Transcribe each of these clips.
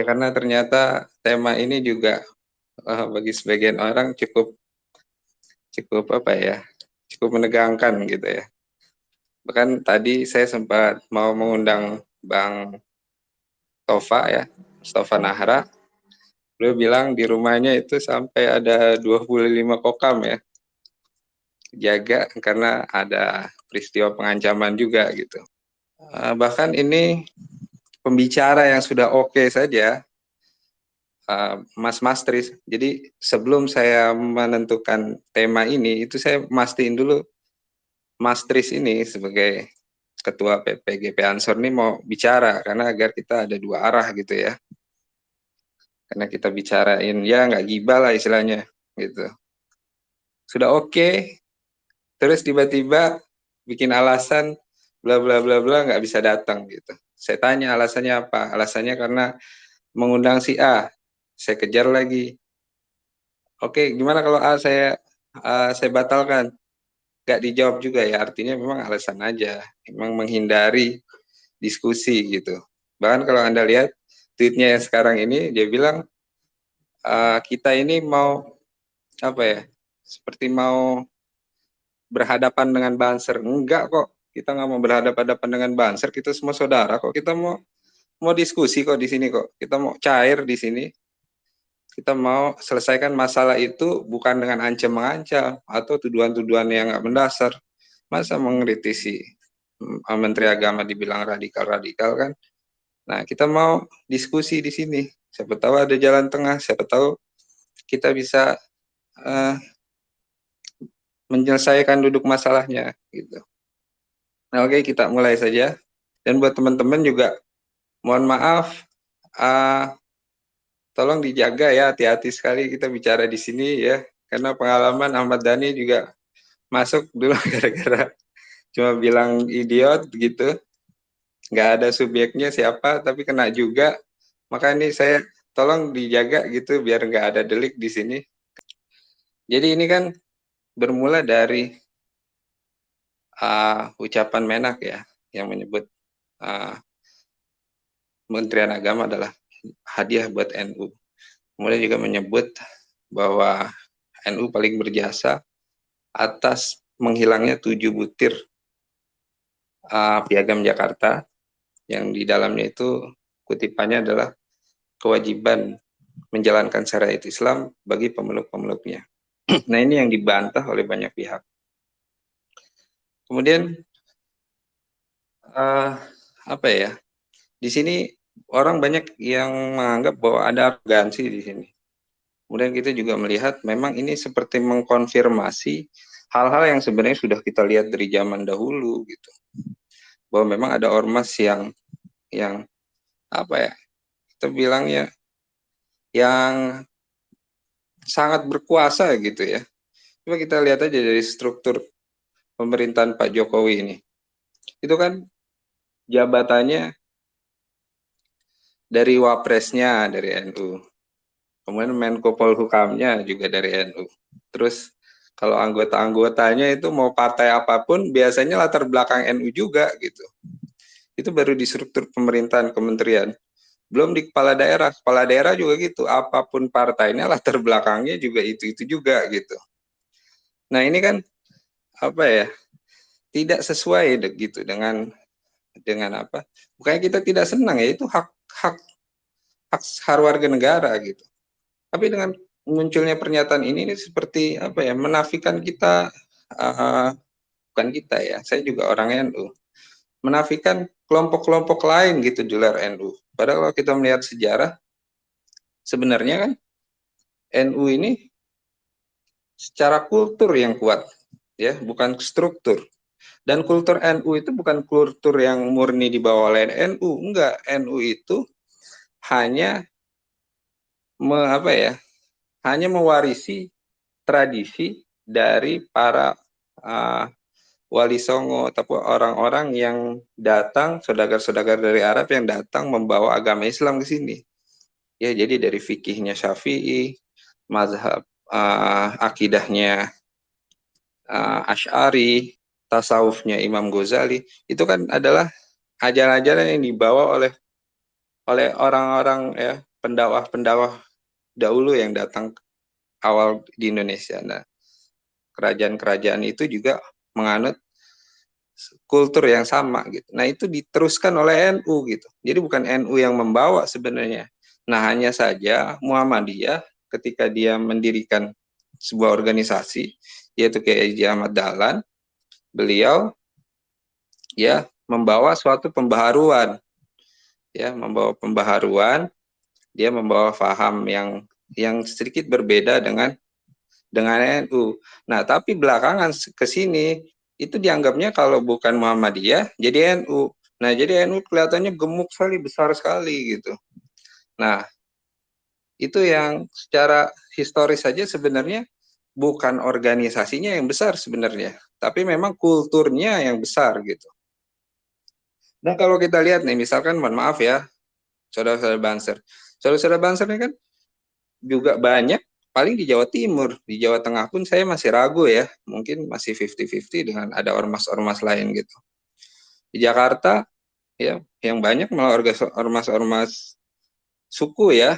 Ya karena ternyata tema ini juga bagi sebagian orang cukup cukup apa ya, cukup menegangkan gitu ya. Bahkan tadi saya sempat mau mengundang Bang Tova ya, Mustafa Nahra. Beliau bilang di rumahnya itu sampai ada 25 kokam ya, jaga karena ada peristiwa pengancaman juga gitu. Bahkan ini pembicara yang sudah oke saja, Mas Tris. Jadi sebelum saya menentukan tema ini, itu saya mastiin dulu Mas Tris ini sebagai Ketua PPGP Ansor ini mau bicara, karena agar kita ada dua arah gitu ya. Karena kita bicarain ya nggak gibah lah istilahnya gitu. Sudah oke, terus tiba-tiba bikin alasan bla bla bla bla nggak bisa datang gitu. Saya tanya alasannya apa? Alasannya karena mengundang si A. Saya kejar lagi. Oke, gimana kalau A saya batalkan? Nggak dijawab juga ya. Artinya memang alasan aja. Memang menghindari diskusi gitu. Bahkan kalau Anda lihat tweetnya yang sekarang ini, dia bilang kita ini mau apa ya? Seperti mau berhadapan dengan Banser. Enggak kok. Kita nggak mau berhadapan-hadapan dengan Banser. Kita semua saudara kok. Kita mau diskusi kok di sini kok. Kita mau cair di sini. Kita mau selesaikan masalah itu bukan dengan ancam-mengancam atau tuduhan-tuduhan yang nggak mendasar. Masa mengkritisi Menteri Agama dibilang radikal-radikal kan? Nah, kita mau diskusi di sini. Siapa tahu ada jalan tengah. Siapa tahu kita bisa menyelesaikan duduk masalahnya gitu. Nah, oke, kita mulai saja. Dan buat teman-teman juga, mohon maaf, tolong dijaga ya, hati-hati sekali kita bicara di sini ya, karena pengalaman Ahmad Dhani juga masuk dulu gara-gara cuma bilang idiot gitu, nggak ada subjeknya siapa, tapi kena juga. Maka ini saya tolong dijaga gitu, biar nggak ada delik di sini. Jadi ini kan bermula dari ucapan Menak ya, yang menyebut Kementerian Agama adalah hadiah buat NU. Kemudian juga menyebut bahwa NU paling berjasa atas menghilangnya 7 butir piagam Jakarta, yang di dalamnya itu kutipannya adalah kewajiban menjalankan syariat Islam bagi pemeluk-pemeluknya. Nah, ini yang dibantah oleh banyak pihak. Kemudian apa ya? Di sini orang banyak yang menganggap bahwa ada arogansi di sini. Kemudian kita juga melihat memang ini seperti mengkonfirmasi hal-hal yang sebenarnya sudah kita lihat dari zaman dahulu gitu. Bahwa memang ada ormas yang apa ya? Kita bilangnya yang sangat berkuasa gitu ya. Coba kita lihat aja dari struktur pemerintahan Pak Jokowi ini. Itu kan jabatannya dari Wapresnya dari NU. Kemudian Menko Polhukamnya juga dari NU. Terus kalau anggota-anggotanya itu mau partai apapun biasanya latar belakang NU juga gitu. Itu baru di struktur pemerintahan kementerian. Belum di kepala daerah juga gitu. Apapun partainya latar belakangnya juga itu juga gitu. Nah, ini kan apa ya? Tidak sesuai gitu dengan apa? Bukannya kita tidak senang ya, itu hak warga negara gitu. Tapi dengan munculnya pernyataan ini seperti apa ya, menafikan kita, bukan kita ya, saya juga orang NU, menafikan kelompok-kelompok lain gitu di luar NU. Padahal kalau kita melihat sejarah, sebenarnya kan NU ini secara kultur yang kuat, ya, bukan struktur. Dan kultur NU itu bukan kultur yang murni dibawa oleh NU, enggak. NU itu hanya hanya mewarisi tradisi dari para wali songo ataupun orang-orang yang datang, saudagar-saudagar dari Arab yang datang membawa agama Islam ke sini. Ya, jadi dari fikihnya Syafi'i, mazhab akidahnya Asy'ari, tasawufnya Imam Ghazali, itu kan adalah ajaran-ajaran yang dibawa oleh orang-orang ya, pendakwah-pendakwah dahulu yang datang awal di Indonesia. Nah, kerajaan-kerajaan itu juga menganut kultur yang sama gitu. Nah, itu diteruskan oleh NU gitu. Jadi bukan NU yang membawa sebenarnya. Nah, hanya saja Muhammadiyah ketika dia mendirikan sebuah organisasi yaitu Kiai Ahmad Dahlan, beliau ya membawa suatu pembaharuan, ya membawa pembaharuan, dia membawa faham yang sedikit berbeda dengan NU. Nah, tapi belakangan ke sini itu dianggapnya kalau bukan Muhammadiyah jadi NU. Nah, jadi NU kelihatannya gemuk sekali, besar sekali gitu. Nah, itu yang secara historis saja sebenarnya bukan organisasinya yang besar sebenarnya, tapi memang kulturnya yang besar gitu. Nah, kalau kita lihat nih, misalkan, mohon maaf ya, saudara-saudara Banser. Saudara-saudara Banser ini kan juga banyak, paling di Jawa Timur. Di Jawa Tengah pun saya masih ragu ya, mungkin masih 50-50 dengan ada ormas-ormas lain gitu. Di Jakarta, ya, yang banyak malah ormas-ormas suku ya,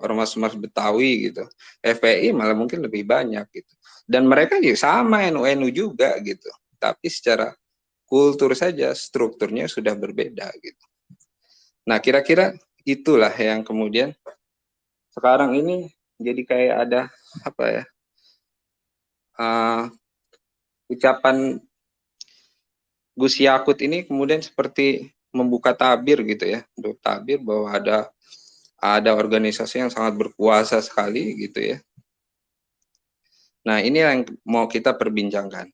ormas-ormas Betawi gitu. FPI malah mungkin lebih banyak gitu. Dan mereka juga sama, NU-NU juga gitu. Tapi secara kultur saja, strukturnya sudah berbeda gitu. Nah, kira-kira itulah yang kemudian sekarang ini jadi kayak ada apa ya, ucapan Gus Yakut ini kemudian seperti membuka tabir gitu ya, untuk tabir bahwa ada organisasi yang sangat berkuasa sekali gitu ya. Nah, ini yang mau kita perbincangkan.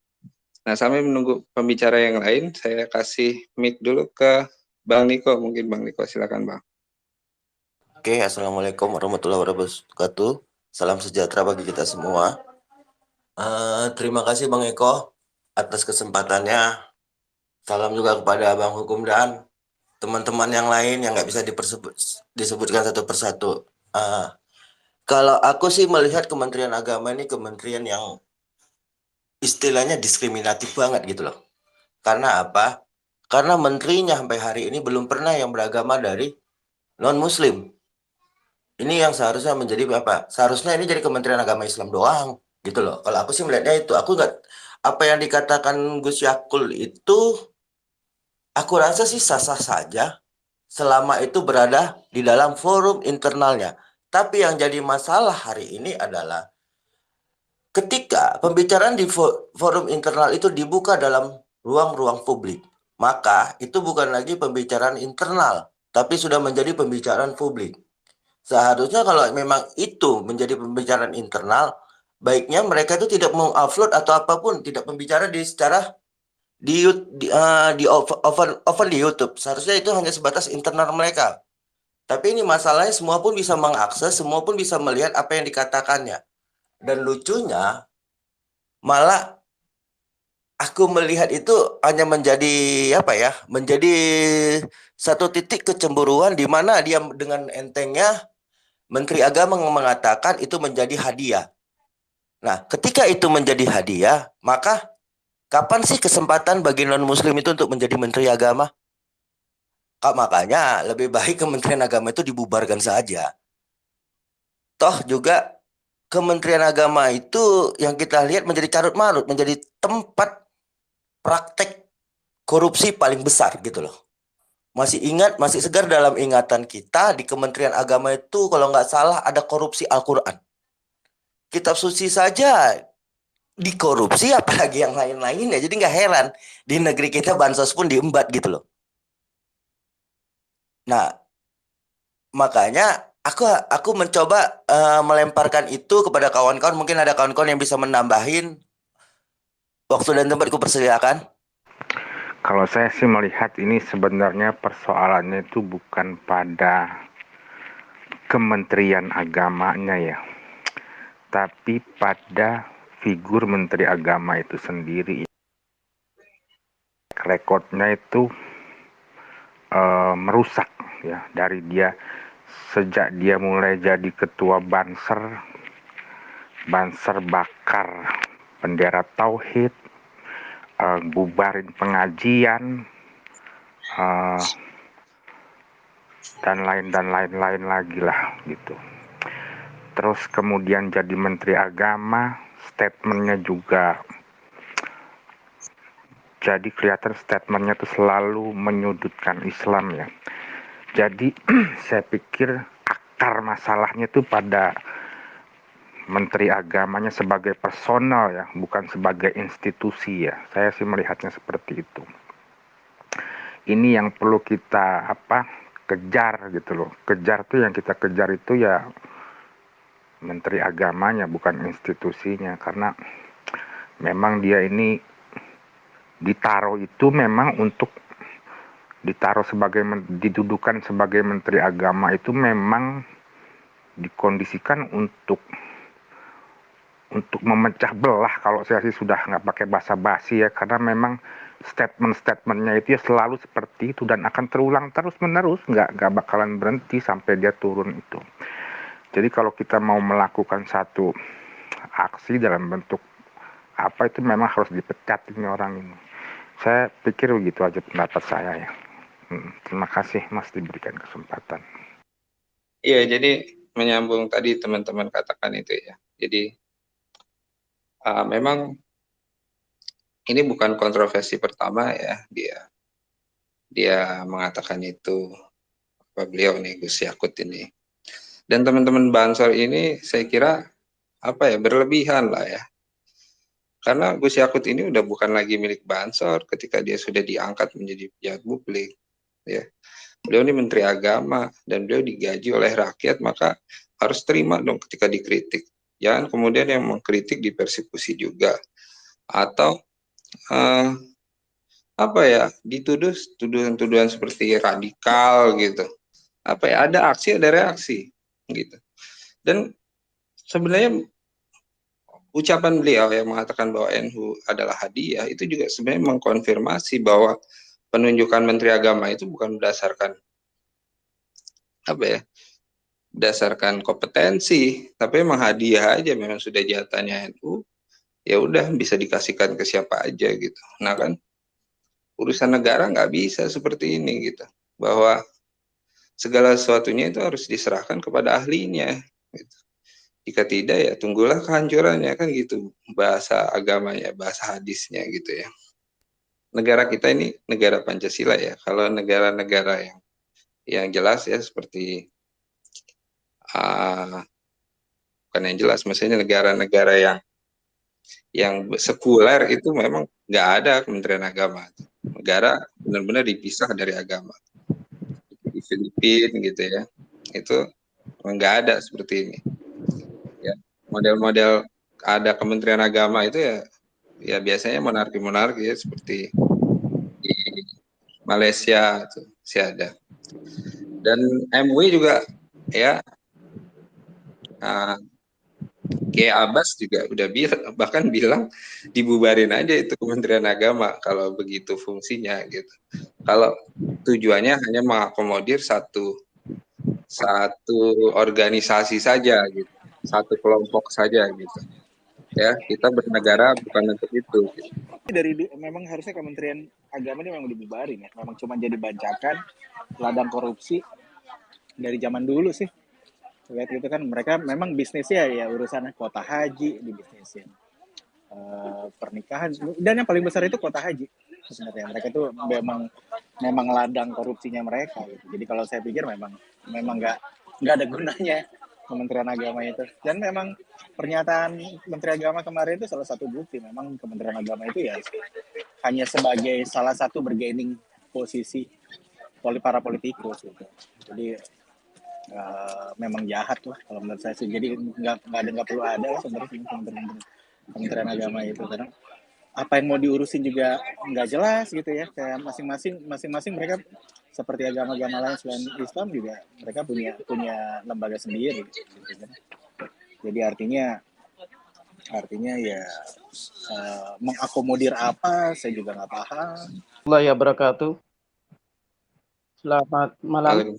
Nah, sambil menunggu pembicara yang lain, saya kasih mic dulu ke Bang Niko. Mungkin Bang Niko, silakan Bang. Oke, Assalamualaikum warahmatullahi wabarakatuh. Salam sejahtera bagi kita semua. Terima kasih Bang Eko atas kesempatannya. Salam juga kepada Bang Hukum dan teman-teman yang lain yang nggak bisa disebutkan satu persatu. Kalau aku sih melihat Kementerian Agama ini kementerian yang istilahnya diskriminatif banget gitu loh. Karena apa? Karena menterinya sampai hari ini belum pernah yang beragama dari non-Muslim. Ini yang seharusnya menjadi apa? Seharusnya ini jadi Kementerian Agama Islam doang, gitu loh. Kalau aku sih melihatnya itu, aku nggak apa yang dikatakan Gus Yakul itu, aku rasa sih sah-sah saja selama itu berada di dalam forum internalnya. Tapi yang jadi masalah hari ini adalah ketika pembicaraan di forum internal itu dibuka dalam ruang-ruang publik, maka itu bukan lagi pembicaraan internal, tapi sudah menjadi pembicaraan publik. Seharusnya kalau memang itu menjadi pembicaraan internal, baiknya mereka itu tidak mengupload atau apapun, tidak membicara di secara di di YouTube. Seharusnya itu hanya sebatas internal mereka. Tapi ini masalahnya semua pun bisa mengakses, semua pun bisa melihat apa yang dikatakannya. Dan lucunya malah aku melihat itu hanya menjadi apa ya? Menjadi satu titik kecemburuan di mana dia dengan entengnya Menteri Agama mengatakan itu menjadi hadiah. Nah, ketika itu menjadi hadiah, maka kapan sih kesempatan bagi non-muslim itu untuk menjadi Menteri Agama? Makanya lebih baik Kementerian Agama itu dibubarkan saja. Toh juga Kementerian Agama itu yang kita lihat menjadi carut marut, menjadi tempat praktek korupsi paling besar gitu loh. Masih ingat, masih segar dalam ingatan kita di Kementerian Agama itu kalau nggak salah ada korupsi Al-Quran. Kitab suci saja dikorupsi apalagi yang lain-lainnya. Jadi nggak heran di negeri kita bansos pun diembat gitu loh. Nah, makanya aku mencoba melemparkan itu kepada kawan-kawan. Mungkin ada kawan-kawan yang bisa menambahin. Waktu dan tempat persilakan. Kalau saya sih melihat ini sebenarnya persoalannya itu bukan pada Kementerian Agamanya ya, tapi pada figur Menteri Agama itu sendiri. Rekodnya itu merusak ya, dari dia sejak dia mulai jadi ketua Banser bakar bendera tauhid, bubarin pengajian, dan lain lagi lah gitu. Terus kemudian jadi Menteri Agama, statementnya juga jadi kelihatan statementnya tuh selalu menyudutkan Islam ya. Jadi saya pikir akar masalahnya tuh pada Menteri Agamanya sebagai personal ya, bukan sebagai institusi ya. Saya sih melihatnya seperti itu. Ini yang perlu kita kejar gitu loh. Kejar tuh yang kita kejar itu ya Menteri Agamanya bukan institusinya, karena memang dia ini ditaruh itu memang untuk didudukan sebagai Menteri Agama itu memang dikondisikan untuk memecah belah, kalau saya sih sudah nggak pakai basa-basi ya, karena memang statement-statementnya itu ya selalu seperti itu dan akan terulang terus-menerus, nggak bakalan berhenti sampai dia turun itu. Jadi kalau kita mau melakukan satu aksi dalam bentuk apa itu memang harus dipecat ini orang ini. Saya pikir begitu aja pendapat saya ya. Terima kasih Mas diberikan kesempatan. Iya, jadi menyambung tadi teman-teman katakan itu ya. Jadi memang ini bukan kontroversi pertama ya, dia mengatakan itu, beliau nih Gus Yakut ini. Dan teman-teman Bansor ini saya kira berlebihan lah ya. Karena Gus Yakut ini udah bukan lagi milik Bansor ketika dia sudah diangkat menjadi pejabat publik ya. Beliau ini Menteri Agama dan beliau digaji oleh rakyat, maka harus terima dong ketika dikritik. Jangan kemudian yang mengkritik dipersekusi juga. Atau dituduh tuduhan-tuduhan seperti radikal gitu. Ada aksi ada reaksi gitu. Dan sebenarnya ucapan beliau yang mengatakan bahwa NU adalah hadiah itu juga sebenarnya mengkonfirmasi bahwa penunjukan Menteri Agama itu bukan berdasarkan kompetensi, tapi memang hadiah aja, memang sudah jatahnya NU, ya udah bisa dikasihkan ke siapa aja gitu. Nah kan urusan negara nggak bisa seperti ini gitu, bahwa segala sesuatunya itu harus diserahkan kepada ahlinya gitu. Jika tidak ya tunggulah kehancurannya, kan gitu bahasa agamanya, bahasa hadisnya gitu ya. Negara kita ini negara Pancasila ya. Kalau negara-negara yang jelas ya seperti bukan yang jelas, maksudnya negara-negara yang sekuler itu memang nggak ada Kementerian Agama. Negara benar-benar dipisah dari agama. Di Filipina gitu ya, itu nggak ada seperti ini. Ya, model-model ada Kementerian Agama itu ya biasanya monarki-monarki ya, seperti di Malaysia itu masih ada. Dan MUI juga ya, Kiai Abbas juga udah bahkan bilang dibubarin aja itu Kementerian Agama kalau begitu fungsinya gitu. Kalau tujuannya hanya mengakomodir satu organisasi saja gitu, satu kelompok saja gitu. Ya, kita bernegara bukan untuk itu. Gitu. Memang harusnya Kementerian Agama ini memang dibubarin ya. Memang cuma jadi bancakan ladang korupsi dari zaman dulu sih. Lihat itu kan mereka memang bisnisnya ya urusan kuota haji di bisnisnya. Pernikahan dan yang paling besar itu kuota haji sebenarnya. Mereka itu memang ladang korupsinya mereka gitu. Jadi kalau saya pikir memang nggak ada gunanya Kementerian Agama itu. Dan memang pernyataan Menteri Agama kemarin itu salah satu bukti memang Kementerian Agama itu ya hanya sebagai salah satu bergaining posisi para politikus gitu. Jadi memang jahat lah kalau menurut saya sih. Jadi nggak perlu ada lah sebenarnya Kementerian Agama itu, karena apa yang mau diurusin juga nggak jelas gitu ya. Kayak masing-masing mereka seperti agama-agama lain selain Islam juga mereka punya lembaga sendiri gitu kan. Jadi artinya ya mengakomodir apa saya juga nggak paham. Allah ya barakatuh. Selamat malam.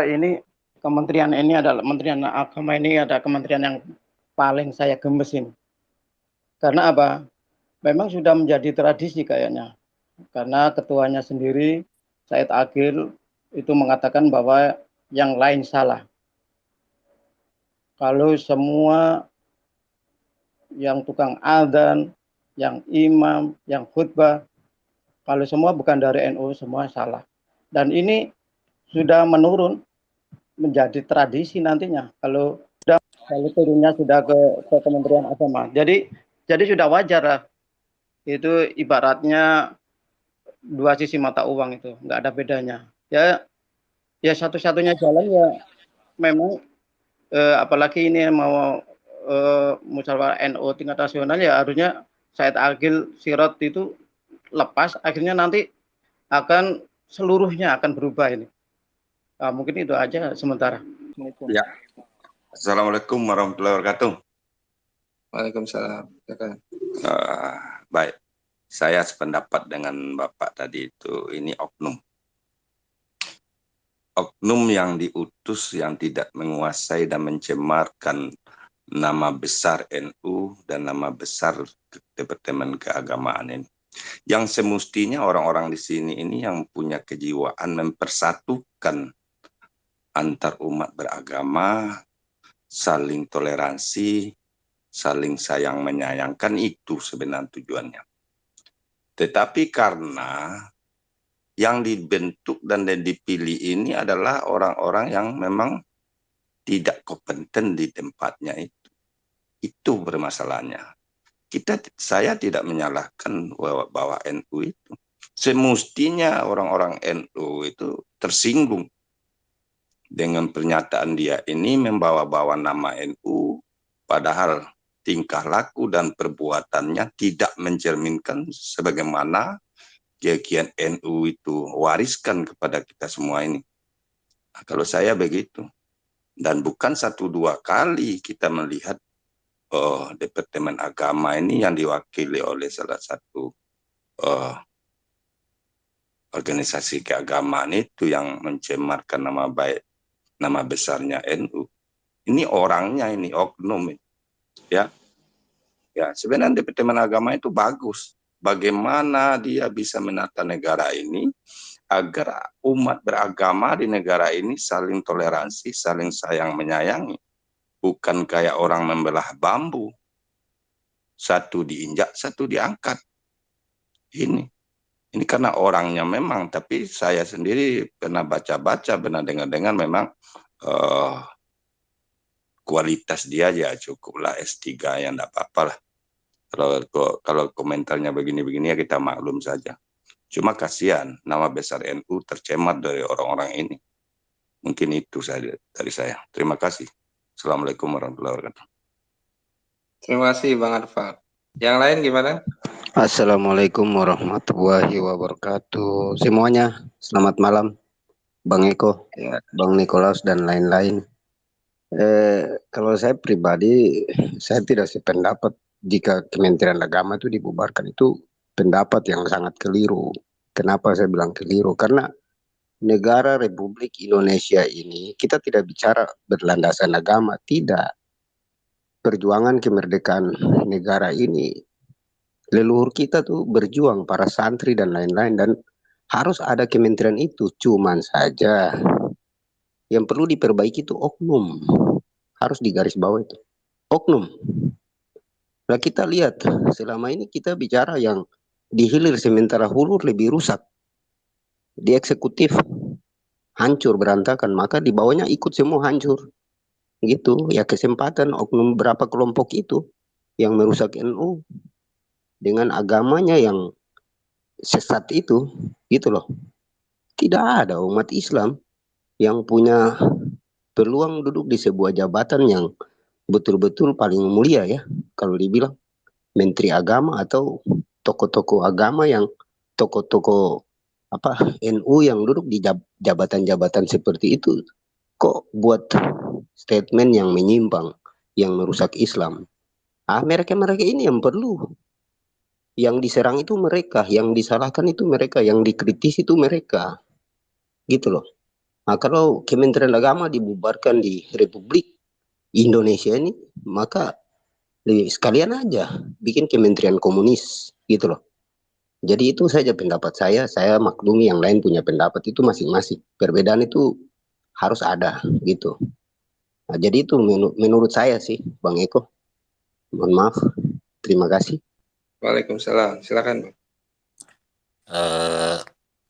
Ini kementerian ini adalah Kementerian Agama, ini ada kementerian yang paling saya gemesin. Karena apa? Memang sudah menjadi tradisi kayaknya. Karena ketuanya sendiri, Said Agil, itu mengatakan bahwa yang lain salah. Kalau semua yang tukang adzan, yang imam, yang khutbah, kalau semua bukan dari NU, semua salah. Dan ini sudah menurun menjadi tradisi nantinya kalau turunnya sudah ke Kementerian Agama. Jadi sudah wajar lah. Itu ibaratnya dua sisi mata uang, itu nggak ada bedanya. Ya satu-satunya jalan ya memang apalagi ini mau musyawarah NU tingkat nasional, ya harusnya Said Agil Sirot itu lepas, akhirnya nanti akan seluruhnya akan berubah ini. Mungkin itu aja sementara. Ya. Assalamualaikum warahmatullahi wabarakatuh. Waalaikumsalam. Baik, saya sependapat dengan Bapak tadi itu, ini oknum. Oknum yang diutus yang tidak menguasai dan mencemarkan nama besar NU dan nama besar Departemen Keagamaan ini. Yang semestinya orang-orang di sini ini yang punya kejiwaan mempersatukan antar umat beragama, saling toleransi, saling sayang menyayangkan, itu sebenarnya tujuannya. Tetapi karena yang dibentuk dan dipilih ini adalah orang-orang yang memang tidak kompeten di tempatnya itu. Itu bermasalahnya. Saya tidak menyalahkan bahwa NU itu. Semestinya orang-orang NU itu tersinggung dengan pernyataan dia ini membawa-bawa nama NU, padahal tingkah laku dan perbuatannya tidak mencerminkan sebagaimana keyakinan NU itu wariskan kepada kita semua ini. Nah, kalau saya begitu. Dan bukan 1-2 kali kita melihat Departemen Agama ini yang diwakili oleh salah satu organisasi keagamaan itu yang mencemarkan nama baik, nama besarnya NU. Ini orangnya, ini oknum. Ya, sebenarnya Departemen Agama itu bagus. Bagaimana dia bisa menata negara ini agar umat beragama di negara ini saling toleransi, saling sayang menyayangi. Bukan kayak orang membelah bambu. Satu diinjak, satu diangkat. Ini karena orangnya memang, tapi saya sendiri pernah baca-baca, pernah dengar-dengar memang kualitas dia ya cukuplah S3, yang enggak apa-apa lah. Kalau komentarnya begini-begini ya kita maklum saja. Cuma kasihan nama besar NU tercemar dari orang-orang ini. Mungkin itu saja dari saya. Terima kasih. Assalamualaikum warahmatullahi wabarakatuh. Terima kasih Bang Arfa. Yang lain gimana? Assalamualaikum warahmatullahi wabarakatuh. Semuanya, selamat malam. Bang Eko, Ya. Bang Nikolaus, dan lain-lain. Kalau saya pribadi, saya tidak sependapat jika Kementerian Agama itu dibubarkan. Itu pendapat yang sangat keliru. Kenapa saya bilang keliru? Karena negara Republik Indonesia ini, kita tidak bicara berlandasan agama, tidak. Perjuangan kemerdekaan negara ini, leluhur kita tuh berjuang, para santri dan lain-lain, dan harus ada kementerian itu. Cuman saja yang perlu diperbaiki itu oknum. Harus digaris bawah itu oknum. Nah, kita lihat selama ini kita bicara yang di hilir sementara hulur lebih rusak. Di eksekutif hancur berantakan, maka di bawahnya ikut semua hancur. Gitu ya, kesempatan oknum berapa kelompok itu yang merusak NU dengan agamanya yang sesat itu, gitu loh. Tidak ada umat Islam yang punya peluang duduk di sebuah jabatan yang betul-betul paling mulia, ya, kalau dibilang menteri agama atau tokoh-tokoh agama, yang tokoh-tokoh NU yang duduk di jabatan-jabatan seperti itu, kok buat statement yang menyimpang, yang merusak Islam. Mereka ini yang perlu. Yang diserang itu mereka, yang disalahkan itu mereka, yang dikritisi itu mereka. Gitu loh. Nah, kalau Kementerian Agama dibubarkan di Republik Indonesia ini, maka sekalian aja bikin Kementerian Komunis, gitu loh. Jadi itu saja pendapat saya maklumi yang lain punya pendapat itu masing-masing. Perbedaan itu harus ada gitu. Nah, jadi itu menurut saya sih, Bang Eko. Mohon maaf. Terima kasih. Waalaikumsalam. Silakan, Bang. Eh,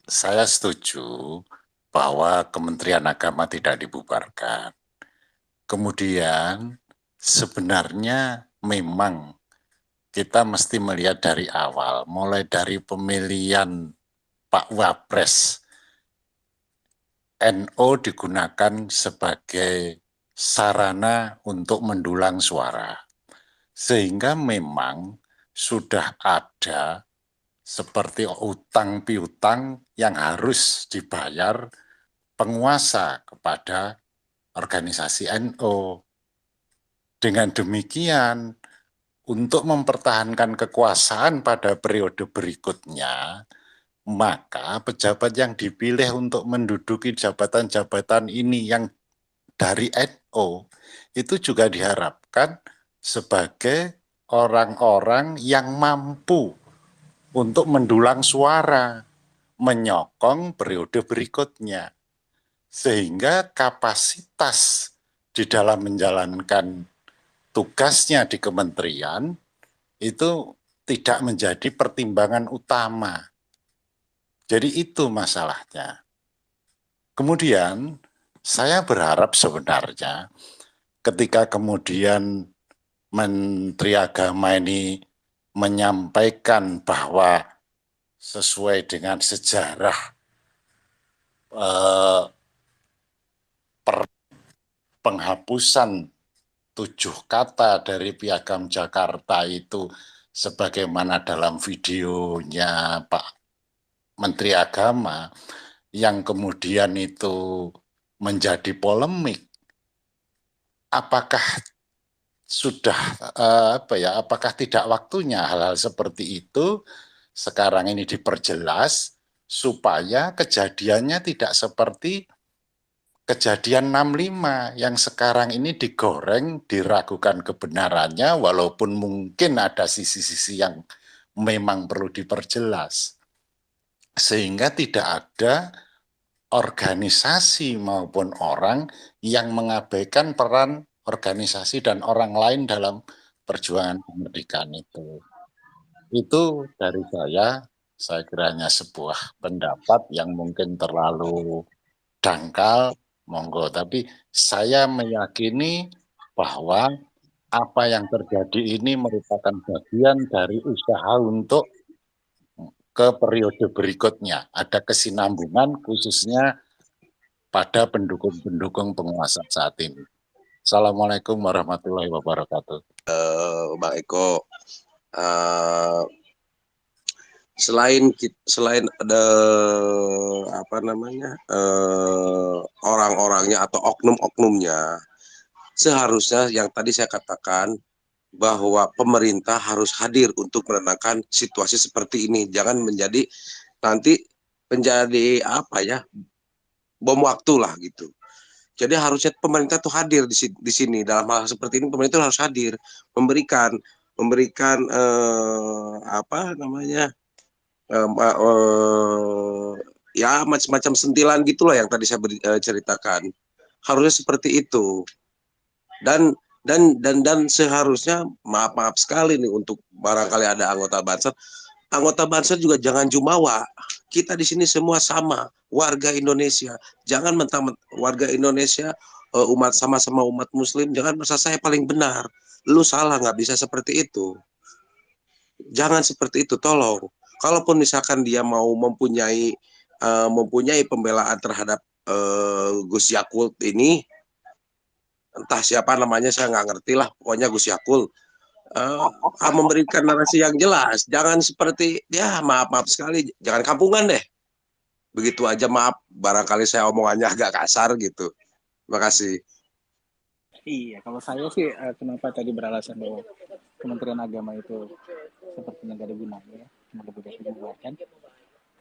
saya setuju bahwa Kementerian Agama tidak dibubarkan. Kemudian sebenarnya memang kita mesti melihat dari awal, mulai dari pemilihan Pak Wapres, NO digunakan sebagai sarana untuk mendulang suara. Sehingga memang sudah ada seperti utang piutang yang harus dibayar penguasa kepada organisasi NO. Dengan demikian, untuk mempertahankan kekuasaan pada periode berikutnya, maka pejabat yang dipilih untuk menduduki jabatan-jabatan ini yang dari NO itu juga diharapkan sebagai orang-orang yang mampu untuk mendulang suara, menyokong periode berikutnya. Sehingga kapasitas di dalam menjalankan tugasnya di kementerian itu tidak menjadi pertimbangan utama. Jadi itu masalahnya. Kemudian saya berharap sebenarnya ketika kemudian Menteri Agama ini menyampaikan bahwa sesuai dengan sejarah penghapusan 7 kata dari Piagam Jakarta itu sebagaimana dalam videonya Pak Menteri Agama yang kemudian itu menjadi polemik. Apakah sudah apakah tidak waktunya hal-hal seperti itu sekarang ini diperjelas supaya kejadiannya tidak seperti kejadian 65 yang sekarang ini digoreng, diragukan kebenarannya walaupun mungkin ada sisi-sisi yang memang perlu diperjelas. Sehingga tidak ada organisasi maupun orang yang mengabaikan peran organisasi dan orang lain dalam perjuangan kemerdekaan itu. Itu dari saya kiranya sebuah pendapat yang mungkin terlalu dangkal, monggo. Tapi saya meyakini bahwa apa yang terjadi ini merupakan bagian dari usaha untuk ke periode berikutnya. Ada kesinambungan khususnya pada pendukung-pendukung penguasa saat ini. Assalamualaikum warahmatullahi wabarakatuh. Bang Eko, selain ada orang-orangnya atau oknum-oknumnya, seharusnya yang tadi saya katakan bahwa pemerintah harus hadir untuk menenangkan situasi seperti ini. Jangan nanti menjadi bom waktu lah gitu. Jadi harusnya pemerintah tuh hadir di sini dalam hal seperti ini. Pemerintah harus hadir, memberikan ya macam-macam sentilan gitulah yang tadi saya ceritakan. Harusnya seperti itu. Dan seharusnya maaf sekali nih untuk barangkali ada anggota Banser juga jangan jumawa. Kita di sini semua sama, warga Indonesia. Jangan mentang warga Indonesia, umat sama-sama umat Muslim, jangan merasa saya paling benar. Lu salah, nggak bisa seperti itu. Jangan seperti itu, tolong. Kalaupun misalkan dia mau mempunyai pembelaan terhadap Gus Yakult ini, entah siapa namanya saya nggak ngerti lah, pokoknya Gus Yakult. Memberikan narasi yang jelas, jangan seperti maaf sekali, jangan kampungan deh, begitu aja. Maaf barangkali saya omongannya agak kasar gitu. Terima kasih. Iya, kalau saya sih kenapa tadi beralasan bahwa Kementerian Agama itu sepertinya gak ada gunanya, cuma lebih baik dibubarkan,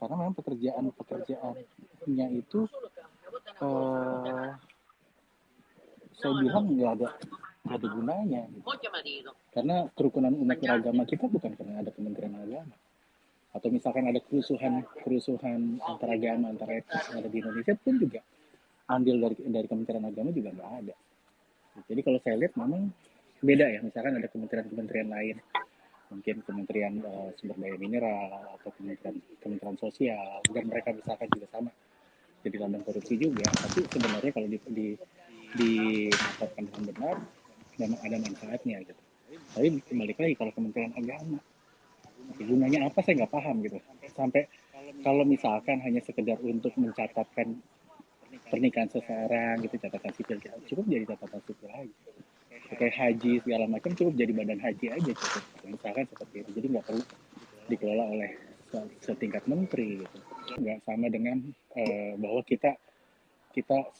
karena memang pekerjaannya itu saya bilang nggak ada gunanya gitu. Karena kerukunan umat beragama kita bukan karena ada Kementerian Agama, atau misalkan ada kerusuhan antar agama, antar etnis yang ada di Indonesia pun juga andil dari Kementerian Agama juga nggak ada. Jadi kalau saya lihat memang beda ya, misalkan ada kementerian lain, mungkin Kementerian Sumber Daya Mineral atau Kementerian Sosial, dan mereka misalkan juga sama jadi ladang korupsi juga, tapi sebenarnya kalau dimanfaatkan dengan benar memang ada manfaatnya gitu. Tapi kembali lagi kalau Kementerian Agama, gunanya apa saya nggak paham gitu. Sampai kalau misalkan hanya sekedar untuk mencatatkan pernikahan seseorang gitu, catatan sipil, cukup jadi catatan sipil aja. Kayak haji segala macam cukup jadi badan haji aja cukup. Misalkan seperti itu. Jadi nggak perlu dikelola oleh setingkat menteri gitu. Nggak sama dengan bahwa kita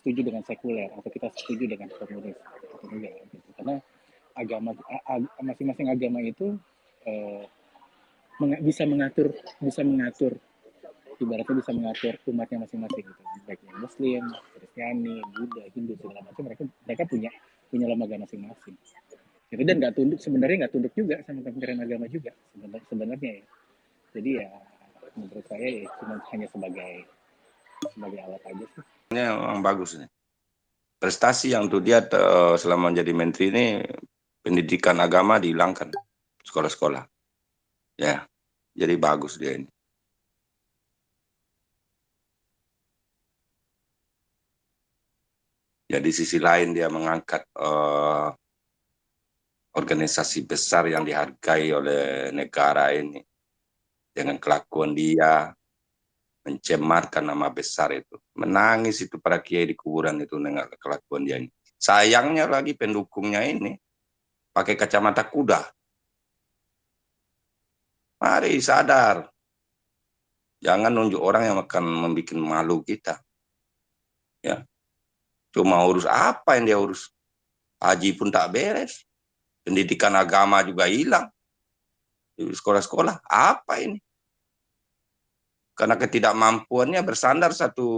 setuju dengan sekuler atau kita setuju dengan komunis atau enggak gitu. Karena agama masing-masing agama itu bisa mengatur ibaratnya bisa mengatur umatnya masing-masing gitu, baik yang Muslim, Kristiani, Buddha, Hindu segala macam, mereka punya lembaga masing-masing gitu. Dan sebenarnya nggak tunduk juga sama Kementerian Agama juga sebenarnya ya. Jadi ya menurut saya ya cuma hanya sebagai alat aja sih. Memang bagus nih. Prestasi yang tuh dia selama menjadi menteri ini, pendidikan agama dihilangkan sekolah-sekolah. Ya, jadi bagus dia ini. Ya di sisi lain dia mengangkat organisasi besar yang dihargai oleh negara ini dengan kelakuan dia mencemarkan nama besar itu, menangis itu para kiai di kuburan itu dengan kelakuan dia ini. Sayangnya lagi pendukungnya ini pakai kacamata kuda. Mari sadar, jangan nunjuk orang yang akan membuat malu kita. Ya, cuma urus apa yang dia urus? Haji pun tak beres, pendidikan agama juga hilang di sekolah-sekolah. Apa ini? Karena ketidakmampuannya bersandar satu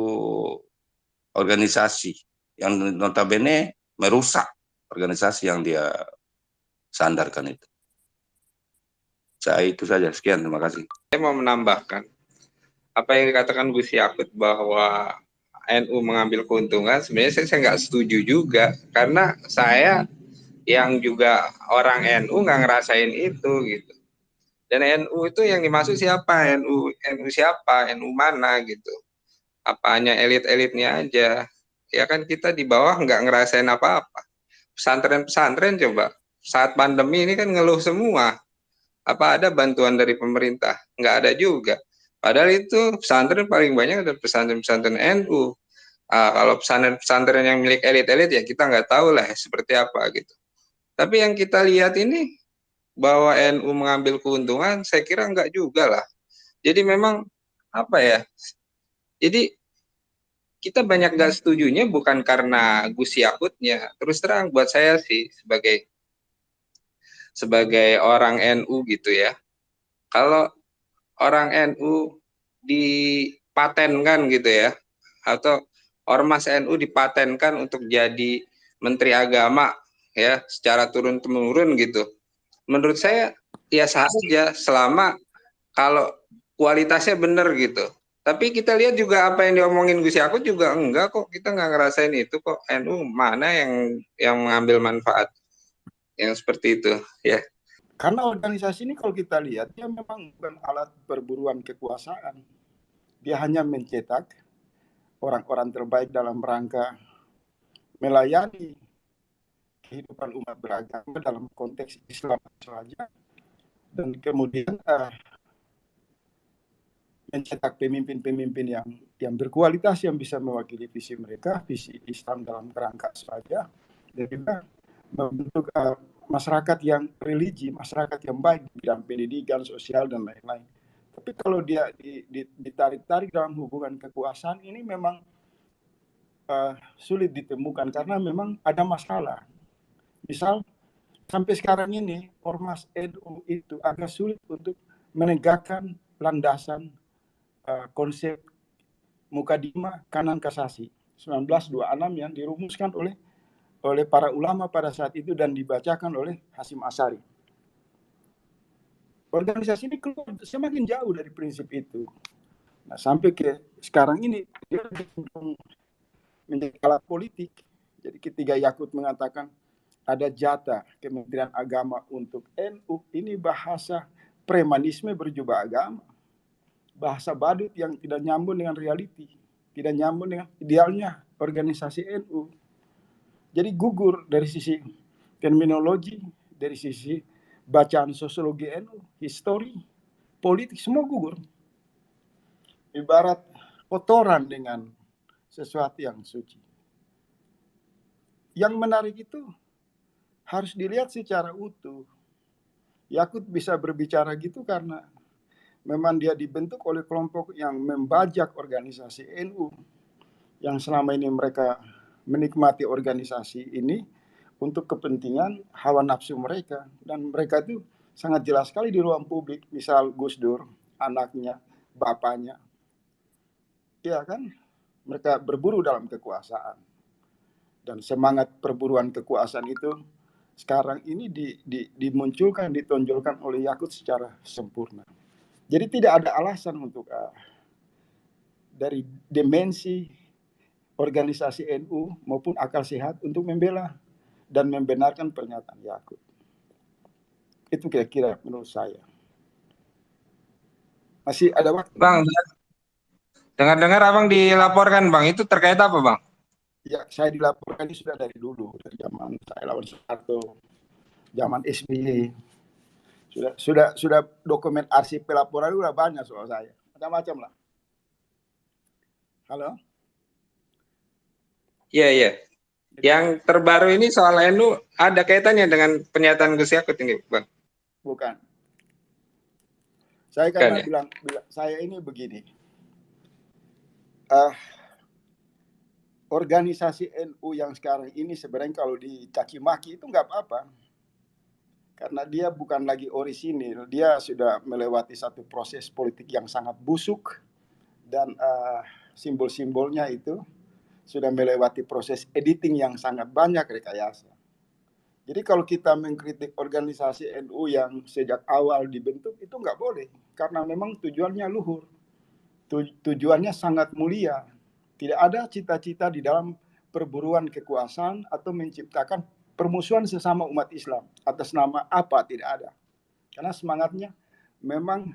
organisasi yang notabene merusak organisasi yang dia sandarkan itu. Saya itu saja, sekian, terima kasih. Saya mau menambahkan apa yang dikatakan Gus Yakut bahwa NU mengambil keuntungan. Sebenarnya saya nggak setuju juga, karena saya yang juga orang NU nggak ngerasain itu gitu. Dan NU itu yang dimaksud siapa? NU siapa? NU mana gitu? Apa hanya elit-elitnya aja? Ya kan kita di bawah nggak ngerasain apa-apa. Pesantren-pesantren coba saat pandemi ini kan ngeluh semua. Apa ada bantuan dari pemerintah? Nggak ada juga. Padahal itu pesantren paling banyak ada pesantren-pesantren NU. Kalau pesantren-pesantren yang milik elit-elit ya kita nggak tahu lah seperti apa gitu. Tapi yang kita lihat ini bahwa NU mengambil keuntungan, saya kira enggak juga lah. Jadi memang apa ya? Jadi kita banyak nggak setujunya bukan karena Gus Yakutnya. Terus terang buat saya sih sebagai orang NU gitu ya. Kalau orang NU dipatenkan gitu ya, atau ormas NU dipatenkan untuk jadi Menteri Agama ya secara turun-temurun gitu. Menurut saya ya sah saja selama kalau kualitasnya benar gitu. Tapi kita lihat juga apa yang diomongin Gus Yakut juga enggak kok, kita nggak ngerasain itu kok. NU mana yang mengambil manfaat yang seperti itu ya. Karena organisasi ini kalau kita lihat dia memang bukan alat perburuan kekuasaan. Dia hanya mencetak orang-orang terbaik dalam rangka melayani kehidupan umat beragama dalam konteks Islam saja, dan kemudian mencetak pemimpin-pemimpin yang berkualitas yang bisa mewakili visi mereka, visi Islam dalam kerangka saja, dan juga membentuk masyarakat yang religi, masyarakat yang baik di bidang pendidikan, sosial, dan lain-lain. Tapi kalau dia ditarik-tarik dalam hubungan kekuasaan ini memang sulit ditemukan karena memang ada masalah. Misal sampai sekarang ini ormas NU itu agak sulit untuk menegakkan landasan konsep mukadimah kanan kasasi 1926 yang dirumuskan oleh para ulama pada saat itu dan dibacakan oleh Hasyim Asy'ari. organisasi ini keluar semakin jauh dari prinsip itu. Nah, sampai ke sekarang ini dia menjadi alat politik. Jadi ketika Yakut mengatakan ada jatah Kementerian Agama untuk NU, ini bahasa premanisme berjubah agama. Bahasa badut yang tidak nyambung dengan reality, tidak nyambung dengan idealnya organisasi NU. Jadi gugur dari sisi terminologi, dari sisi bacaan sosiologi NU, histori, politik, semua gugur. Ibarat kotoran dengan sesuatu yang suci. Yang menarik itu harus dilihat secara utuh. Yakut bisa berbicara gitu karena memang dia dibentuk oleh kelompok yang membajak organisasi NU, yang selama ini mereka menikmati organisasi ini untuk kepentingan hawa nafsu mereka. Dan mereka itu sangat jelas sekali di ruang publik, misal Gus Dur, anaknya, bapaknya, ya kan, mereka berburu dalam kekuasaan. Dan semangat perburuan kekuasaan itu sekarang ini dimunculkan, ditonjolkan oleh Yakut secara sempurna. Jadi tidak ada alasan untuk dari dimensi organisasi NU maupun akal sehat untuk membela dan membenarkan pernyataan Yakut. Itu kira-kira menurut saya. Masih ada waktu? Bang, dengar-dengar abang dilaporkan bang, itu terkait apa bang? Ya, saya dilaporkan ini sudah dari dulu, dari zaman saya lawan Soeharto, zaman SBY. Sudah dokumen arsip pelaporan udah banyak soal saya, macam-macam lah. Halo? Iya. Yang terbaru ini soal NU ada kaitannya dengan pernyataan Gus Yakut ini, bang? Bukan. Saya karena bilang saya ini begini. Organisasi NU yang sekarang ini sebenarnya kalau dicaci maki itu nggak apa-apa. Karena dia bukan lagi orisinil, dia sudah melewati satu proses politik yang sangat busuk dan simbol-simbolnya itu sudah melewati proses editing yang sangat banyak rekayasa. Jadi kalau kita mengkritik organisasi NU yang sejak awal dibentuk itu nggak boleh, karena memang tujuannya luhur, tujuannya sangat mulia. Tidak ada cita-cita di dalam perburuan kekuasaan atau menciptakan permusuhan sesama umat Islam atas nama apa, tidak ada. Karena semangatnya memang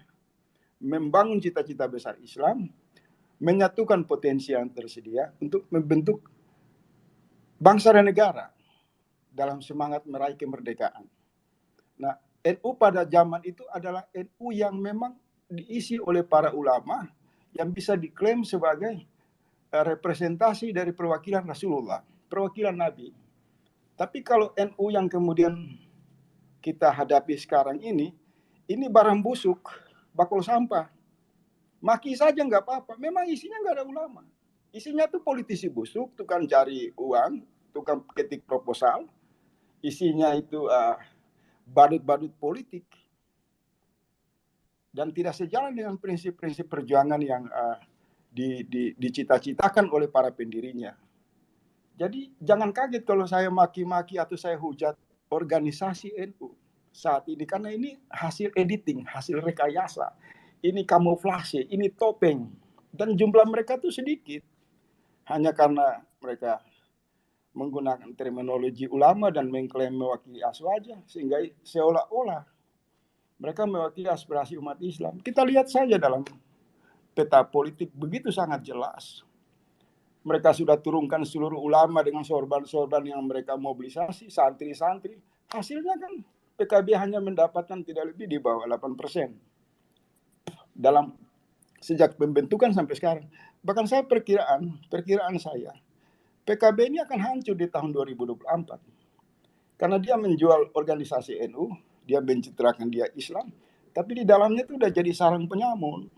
membangun cita-cita besar Islam, menyatukan potensi yang tersedia untuk membentuk bangsa dan negara dalam semangat meraih kemerdekaan. Nah, NU pada zaman itu adalah NU yang memang diisi oleh para ulama yang bisa diklaim sebagai representasi dari perwakilan Rasulullah, perwakilan Nabi. Tapi kalau NU yang kemudian kita hadapi sekarang ini barang busuk, bakul sampah. Maki saja nggak apa-apa, memang isinya nggak ada ulama. Isinya tuh politisi busuk, tukang cari uang, tukang ketik proposal. Isinya itu badut-badut politik. Dan tidak sejalan dengan prinsip-prinsip perjuangan yang dicita-citakan oleh para pendirinya. Jadi jangan kaget kalau saya maki-maki atau saya hujat organisasi NU saat ini, karena ini hasil editing, hasil rekayasa, ini kamuflase, ini topeng, dan jumlah mereka tuh sedikit, hanya karena mereka menggunakan terminologi ulama dan mengklaim mewakili aswaja, sehingga seolah-olah mereka mewakili aspirasi umat Islam. Kita lihat saja dalam peta politik begitu sangat jelas. Mereka sudah turunkan seluruh ulama dengan sorban-sorban yang mereka mobilisasi, santri-santri. Hasilnya kan PKB hanya mendapatkan tidak lebih di bawah 8% dalam sejak pembentukan sampai sekarang. Bahkan saya perkiraan saya, PKB ini akan hancur di tahun 2024. Karena dia menjual organisasi NU, dia mencitrakan dia Islam, tapi di dalamnya itu udah jadi sarang penyamun.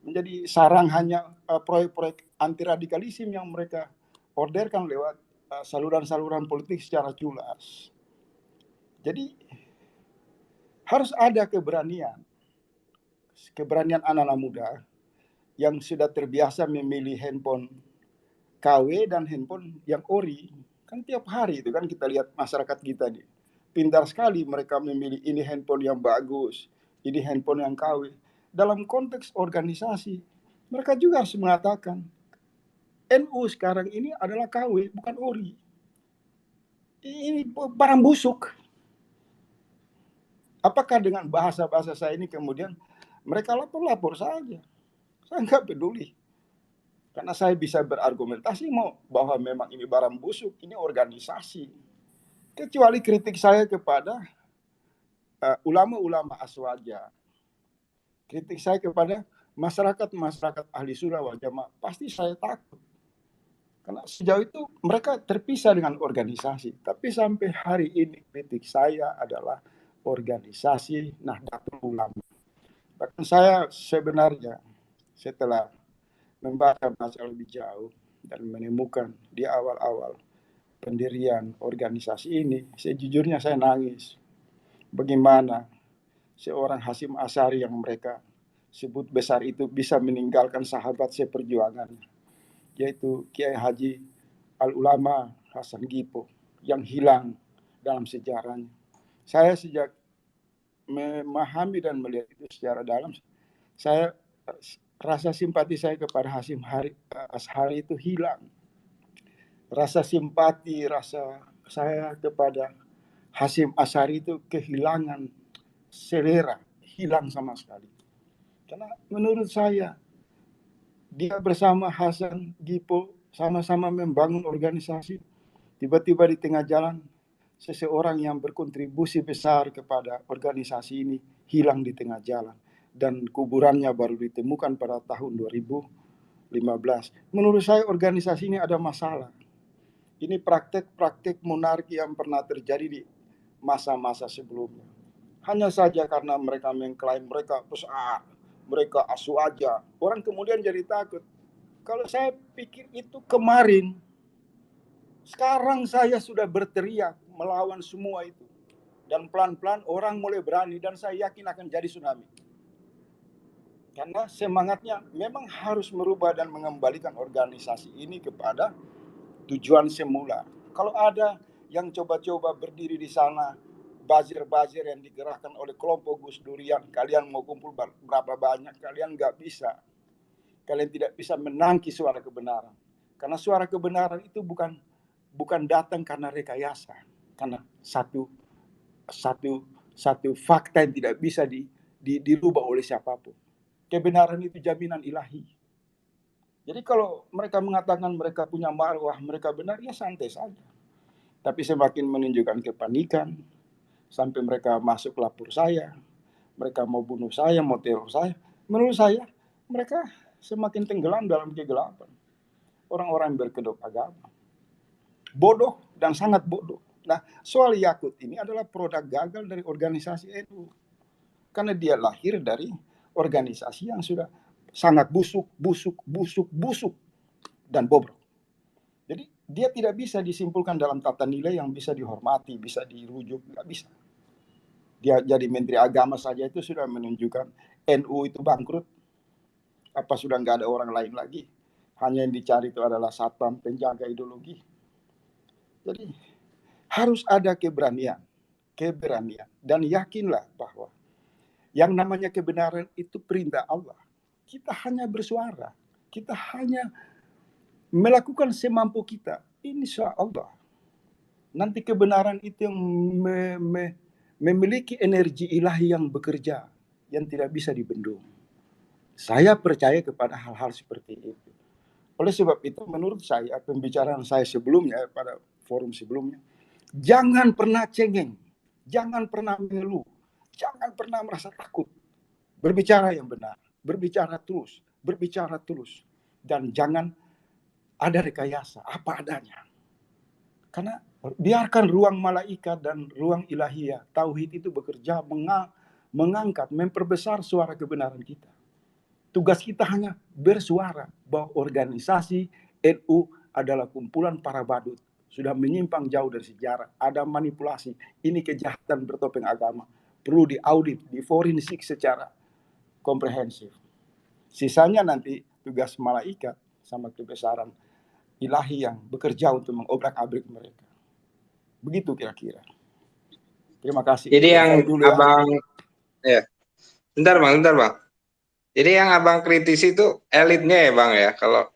Menjadi sarang hanya proyek-proyek anti radikalisme yang mereka orderkan lewat saluran-saluran politik secara culas. Jadi harus ada keberanian anak-anak muda yang sudah terbiasa memilih handphone KW dan handphone yang ori. Kan tiap hari itu kan kita lihat masyarakat kita nih, pintar sekali mereka memilih ini handphone yang bagus, ini handphone yang KW. Dalam konteks organisasi, mereka juga harus mengatakan NU sekarang ini adalah KW, bukan ORI. Ini barang busuk. Apakah dengan bahasa-bahasa saya ini kemudian mereka lapor saja? Saya nggak peduli. Karena saya bisa berargumentasi mau bahwa memang ini barang busuk, ini organisasi. Kecuali kritik saya kepada ulama-ulama aswaja. Kritik saya kepada masyarakat ahli sunnah wal jamaah, pasti saya takut. Karena sejauh itu mereka terpisah dengan organisasi. Tapi sampai hari ini kritik saya adalah organisasi Nahdlatul Ulama. Bahkan saya sebenarnya setelah membaca lebih jauh dan menemukan di awal-awal pendirian organisasi ini, sejujurnya saya nangis. Bagaimana seorang Hasyim Asy'ari yang mereka sebut besar itu bisa meninggalkan sahabat seperjuangan, yaitu Kiai Haji Al-Ulama Hasan Gipo, yang hilang dalam sejarahnya. Saya sejak memahami dan melihat itu secara dalam, saya rasa simpati saya kepada Hasyim Asy'ari itu hilang. Rasa simpati, rasa saya kepada Hasyim Asy'ari itu kehilangan selera, hilang sama sekali. Karena menurut saya, dia bersama Hasan Gipo sama-sama membangun organisasi. Tiba-tiba di tengah jalan, seseorang yang berkontribusi besar kepada organisasi ini hilang di tengah jalan. Dan kuburannya baru ditemukan pada tahun 2015. Menurut saya organisasi ini ada masalah. Ini praktek-praktek monarki yang pernah terjadi di masa-masa sebelumnya. Hanya saja karena mereka mengklaim mereka besar, mereka aswaja, orang kemudian jadi takut. Kalau saya pikir itu kemarin, sekarang saya sudah berteriak melawan semua itu. Dan pelan-pelan orang mulai berani dan saya yakin akan jadi tsunami. Karena semangatnya memang harus merubah dan mengembalikan organisasi ini kepada tujuan semula. Kalau ada yang coba-coba berdiri di sana, bazir-bazir yang digerakkan oleh kelompok Gus Durian, kalian mau kumpul berapa banyak, kalian nggak bisa. Kalian tidak bisa menangkis suara kebenaran. Karena suara kebenaran itu bukan datang karena rekayasa, karena satu fakta yang tidak bisa dirubah oleh siapapun. Kebenaran itu jaminan ilahi. Jadi kalau mereka mengatakan mereka punya marwah, mereka benar, ya santai saja. Tapi semakin menunjukkan kepanikan, sampai mereka masuk lapor saya, mereka mau bunuh saya, mau teror saya. Menurut saya, mereka semakin tenggelam dalam kegelapan. Orang-orang yang berkedok agama. Bodoh dan sangat bodoh. Nah, soal Yakut ini adalah produk gagal dari organisasi NU. Karena dia lahir dari organisasi yang sudah sangat busuk, dan bobrok. Jadi dia tidak bisa disimpulkan dalam tata nilai yang bisa dihormati, bisa dirujuk, nggak bisa. Dia jadi Menteri Agama saja itu sudah menunjukkan NU itu bangkrut. Apa sudah nggak ada orang lain lagi? Hanya yang dicari itu adalah satpam penjaga ideologi. Jadi harus ada keberanian, dan yakinlah bahwa yang namanya kebenaran itu perintah Allah. Kita hanya bersuara, kita hanya melakukan semampu kita. Insya Allah nanti kebenaran itu yang memiliki energi ilahi yang bekerja, yang tidak bisa dibendung. Saya percaya kepada hal-hal seperti itu. Oleh sebab itu menurut saya, pembicaraan saya sebelumnya pada forum sebelumnya, jangan pernah cengeng, jangan pernah mengeluh, jangan pernah merasa takut. Berbicara yang benar, berbicara terus, dan jangan ada rekayasa, apa adanya. Karena biarkan ruang malaikat dan ruang ilahiyah, tauhid itu bekerja mengangkat, memperbesar suara kebenaran kita. Tugas kita hanya bersuara bahwa organisasi NU adalah kumpulan para badut, sudah menyimpang jauh dari sejarah, ada manipulasi, ini kejahatan bertopeng agama, perlu diaudit, diforensik secara komprehensif. Sisanya nanti tugas malaikat sama kebesaran ilahi yang bekerja untuk mengobrak-abrik mereka. Begitu kira-kira. Terima kasih. Jadi yang dulu ya. abang, ya, bentar bang. Jadi yang abang kritisi itu elitnya ya bang ya. Kalau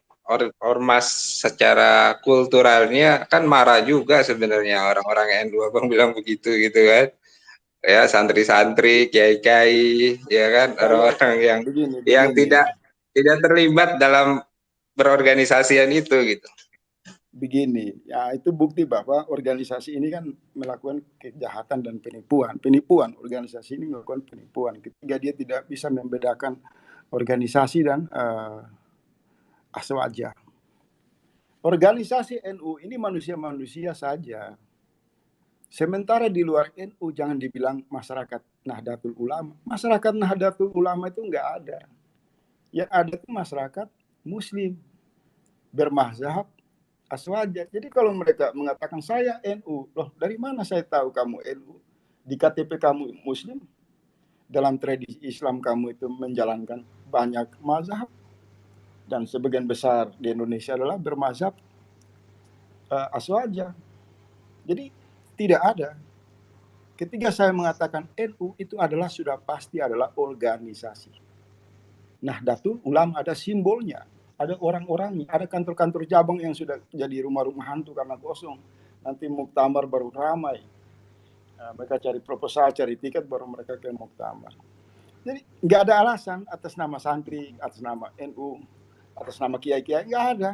ormas secara kulturalnya kan marah juga sebenarnya orang-orang NU, abang bilang begitu gitu kan. Ya santri-santri, kiai-kiai, ya kan Kalau orang-orang yang begini, tidak terlibat dalam berorganisasian itu gitu. begini, ya itu bukti bahwa organisasi ini kan melakukan kejahatan dan penipuan. Organisasi ini melakukan penipuan ketika dia tidak bisa membedakan organisasi dan aswaja. Organisasi NU ini manusia-manusia saja. Sementara di luar NU jangan dibilang masyarakat Nahdlatul Ulama. Masyarakat Nahdlatul Ulama itu enggak ada. Yang ada itu masyarakat Muslim bermazhab aswaja. Jadi kalau mereka mengatakan saya NU, loh dari mana saya tahu kamu NU? Di KTP kamu Muslim, dalam tradisi Islam kamu itu menjalankan banyak mazhab, dan sebagian besar di Indonesia adalah bermazhab aswaja. Jadi tidak ada. Ketika saya mengatakan NU itu adalah sudah pasti adalah organisasi. Nahdlatul Ulama ada simbolnya, ada orang-orangnya, ada kantor-kantor cabang yang sudah jadi rumah-rumah hantu karena kosong. Nanti muktamar baru ramai. Mereka cari proposal, cari tiket, baru mereka ke muktamar. Jadi nggak ada alasan atas nama santri, atas nama NU, atas nama kiai-kiai, nggak ada.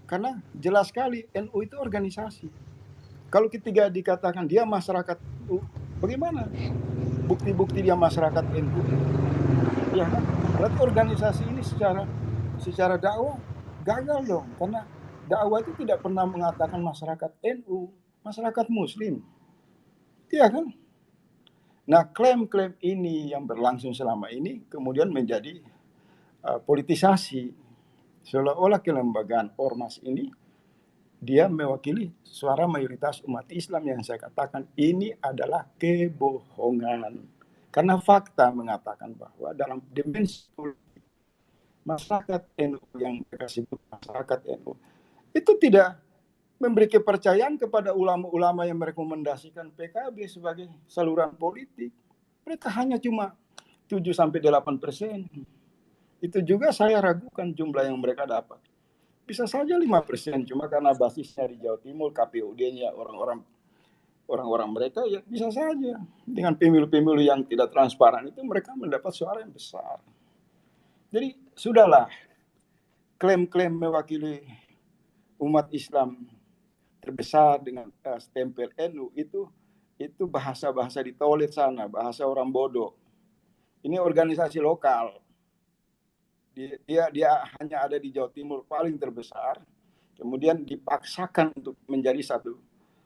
Karena jelas sekali NU itu organisasi. Kalau ketika dikatakan dia masyarakat NU, bagaimana bukti-bukti dia masyarakat NU? Ya kan? Berarti organisasi ini secara dakwah gagal dong, karena dakwah itu tidak pernah mengatakan masyarakat NU, masyarakat Muslim. Iya kan? Nah, klaim-klaim ini yang berlangsung selama ini kemudian menjadi politisasi, seolah-olah kelembagaan ormas ini dia mewakili suara mayoritas umat Islam. Yang saya katakan ini adalah kebohongan. Karena fakta mengatakan bahwa dalam dimensi politik, masyarakat NU yang mereka sebut masyarakat NU itu tidak memberi kepercayaan kepada ulama-ulama yang merekomendasikan PKB sebagai saluran politik. Mereka hanya cuma 7-8%. Itu juga saya ragukan jumlah yang mereka dapat. Bisa saja 5%, cuma karena basisnya di Jawa Timur, KPUD-nya orang-orang mereka, ya bisa saja. Dengan pemilu-pemilu yang tidak transparan itu mereka mendapat suara yang besar. Jadi sudahlah, klaim-klaim mewakili umat Islam terbesar dengan stempel NU itu bahasa-bahasa di toilet sana, bahasa orang bodoh. Ini organisasi lokal. Dia hanya ada di Jawa Timur paling terbesar, kemudian dipaksakan untuk menjadi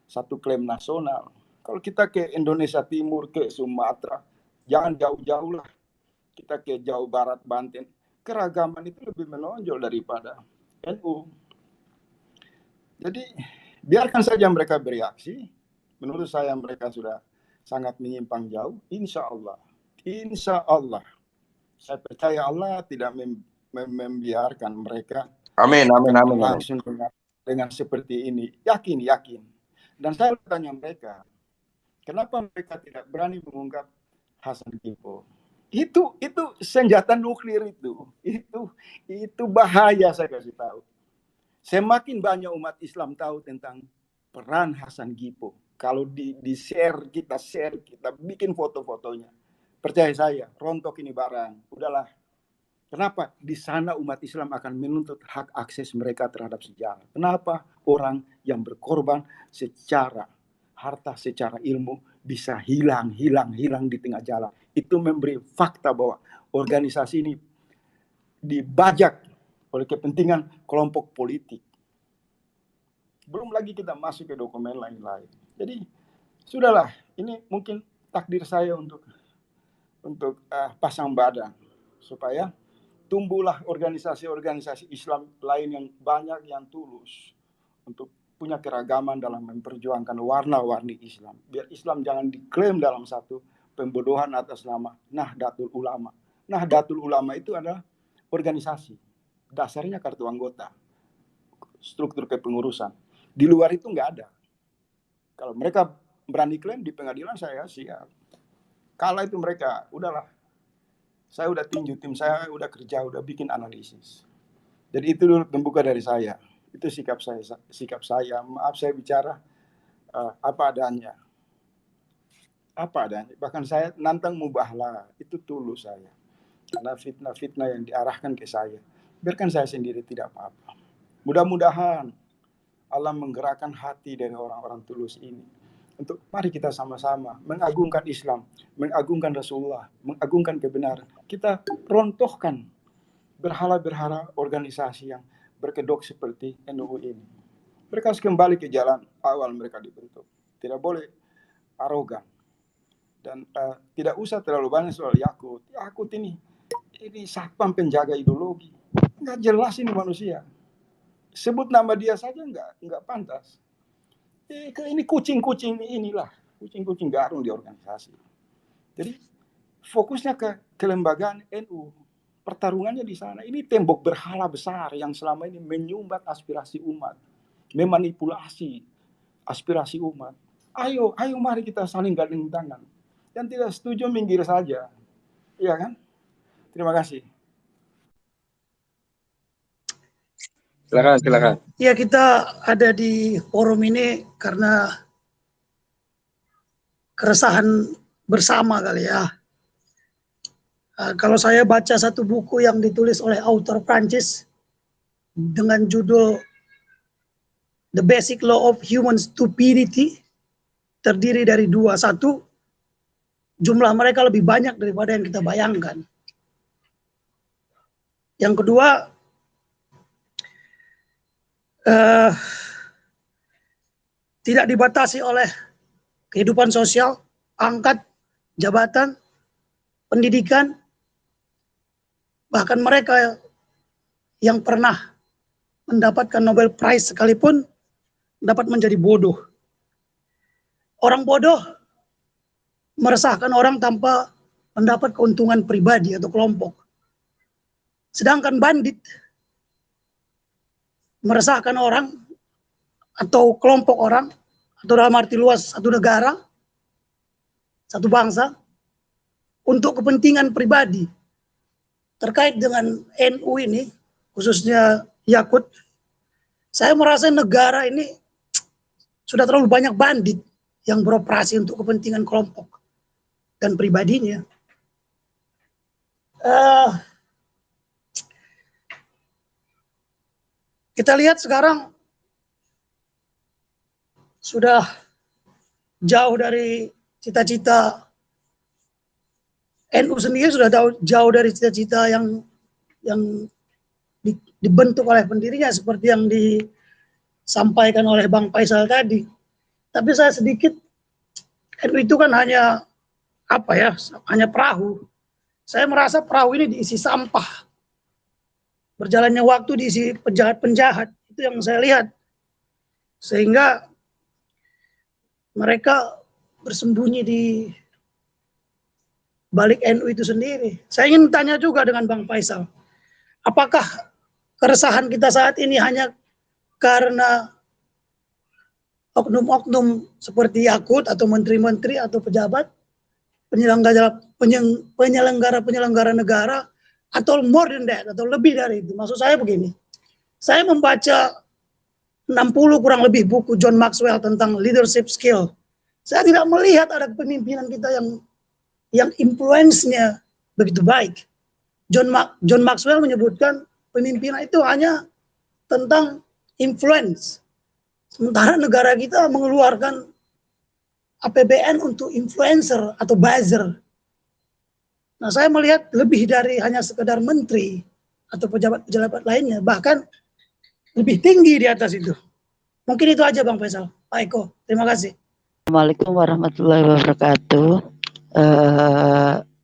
satu klaim nasional. Kalau kita ke Indonesia Timur, ke Sumatera, jangan jauh-jauh lah, kita ke Jawa Barat, Banten, keragaman itu lebih menonjol daripada NU. Jadi biarkan saja mereka bereaksi. Menurut saya mereka sudah sangat menyimpang jauh. Insya Allah saya percaya Allah tidak membiarkan mereka Amin. langsung dengan seperti ini. Yakin. Dan saya bertanya mereka, kenapa mereka tidak berani mengungkap Hasan Gimpo? Itu senjata nuklir itu bahaya. Saya kasih tahu. Semakin banyak umat Islam tahu tentang peran Hasan Gimpo, kalau di share, kita bikin foto-fotonya. Percaya saya, rontok ini barang. Udahlah. Kenapa? Di sana umat Islam akan menuntut hak akses mereka terhadap sejarah. Kenapa? Orang yang berkorban secara harta, secara ilmu bisa hilang di tengah jalan. Itu memberi fakta bahwa organisasi ini dibajak oleh kepentingan kelompok politik. Belum lagi kita masuk ke dokumen lain-lain. Jadi sudahlah, ini mungkin takdir saya untuk pasang badan supaya tumbuhlah organisasi-organisasi Islam lain yang banyak, yang tulus untuk punya keragaman dalam memperjuangkan warna-warni Islam. Biar Islam jangan diklaim dalam satu pembodohan atas nama Nahdlatul Ulama. Nahdlatul Ulama itu adalah organisasi, dasarnya kartu anggota, struktur kepengurusan. Di luar itu nggak ada. Kalau mereka berani klaim di pengadilan, saya siap. Kalah itu mereka, udahlah, Saya udah tinju, tim saya udah kerja, udah bikin analisis. Jadi itu dulu pembuka dari saya. Itu sikap saya. Maaf saya bicara apa adanya. Apa adanya. Bahkan saya nantang mubahlah. Itu tulus saya. Karena fitnah-fitnah yang diarahkan ke saya. Biarkan saya sendiri tidak apa-apa. Mudah-mudahan Allah menggerakkan hati dari orang-orang tulus ini. Untuk mari kita sama-sama mengagungkan Islam, mengagungkan Rasulullah, mengagungkan kebenaran. Kita rontohkan berhala-berhala organisasi yang berkedok seperti NU ini. Mereka harus kembali ke jalan awal mereka dibentuk. Tidak boleh arogan. Dan tidak usah terlalu banyak soal Yakut. Yakut ini satpam penjaga ideologi. Nggak jelas ini manusia. Sebut nama dia saja nggak pantas. Ini kucing-kucing inilah. Kucing-kucing garung di organisasi. Jadi fokusnya ke kelembagaan NU. Pertarungannya di sana. Ini tembok berhala besar yang selama ini menyumbat aspirasi umat. Memanipulasi aspirasi umat. Ayo mari kita saling gandeng tangan. Yang tidak setuju minggir saja. Iya kan? Terima kasih. Silakan. Ya, kita ada di forum ini karena keresahan bersama kali ya. Kalau saya baca satu buku yang ditulis oleh author Prancis dengan judul The Basic Law of Human Stupidity, terdiri dari dua. Satu, jumlah mereka lebih banyak daripada yang kita bayangkan. Yang kedua, tidak dibatasi oleh kehidupan sosial, pangkat, jabatan, pendidikan, bahkan mereka yang pernah mendapatkan Nobel Prize sekalipun dapat menjadi bodoh. Orang bodoh meresahkan orang tanpa mendapat keuntungan pribadi atau kelompok. Sedangkan bandit meresahkan orang atau kelompok orang, atau dalam arti luas satu negara, satu bangsa, untuk kepentingan pribadi. Terkait dengan NU ini, khususnya Yakut, saya merasa negara ini sudah terlalu banyak bandit yang beroperasi untuk kepentingan kelompok dan pribadinya. Kita lihat sekarang sudah jauh dari cita-cita NU sendiri, sudah jauh dari cita-cita yang dibentuk oleh pendirinya seperti yang disampaikan oleh Bang Faisal tadi. Tapi saya sedikit, NU itu kan hanya hanya perahu. Saya merasa perahu ini diisi sampah. Berjalannya waktu diisi penjahat-penjahat, itu yang saya lihat. Sehingga mereka bersembunyi di balik NU itu sendiri. Saya ingin tanya juga dengan Bang Faisal, apakah keresahan kita saat ini hanya karena oknum-oknum seperti Yakut atau menteri-menteri atau pejabat, penyelenggara negara, atau more than that, atau lebih dari itu? Maksud saya begini, saya membaca 60 kurang lebih buku John Maxwell tentang leadership skill. Saya tidak melihat ada kepemimpinan kita yang influence-nya begitu baik. John Maxwell menyebutkan pemimpinan itu hanya tentang influence. Sementara negara kita mengeluarkan APBN untuk influencer atau buzzer. Nah, saya melihat lebih dari hanya sekedar menteri atau pejabat-pejabat lainnya, bahkan lebih tinggi di atas itu. Mungkin itu aja Bang Faisal. Pak Eko, terima kasih. Assalamualaikum warahmatullahi wabarakatuh.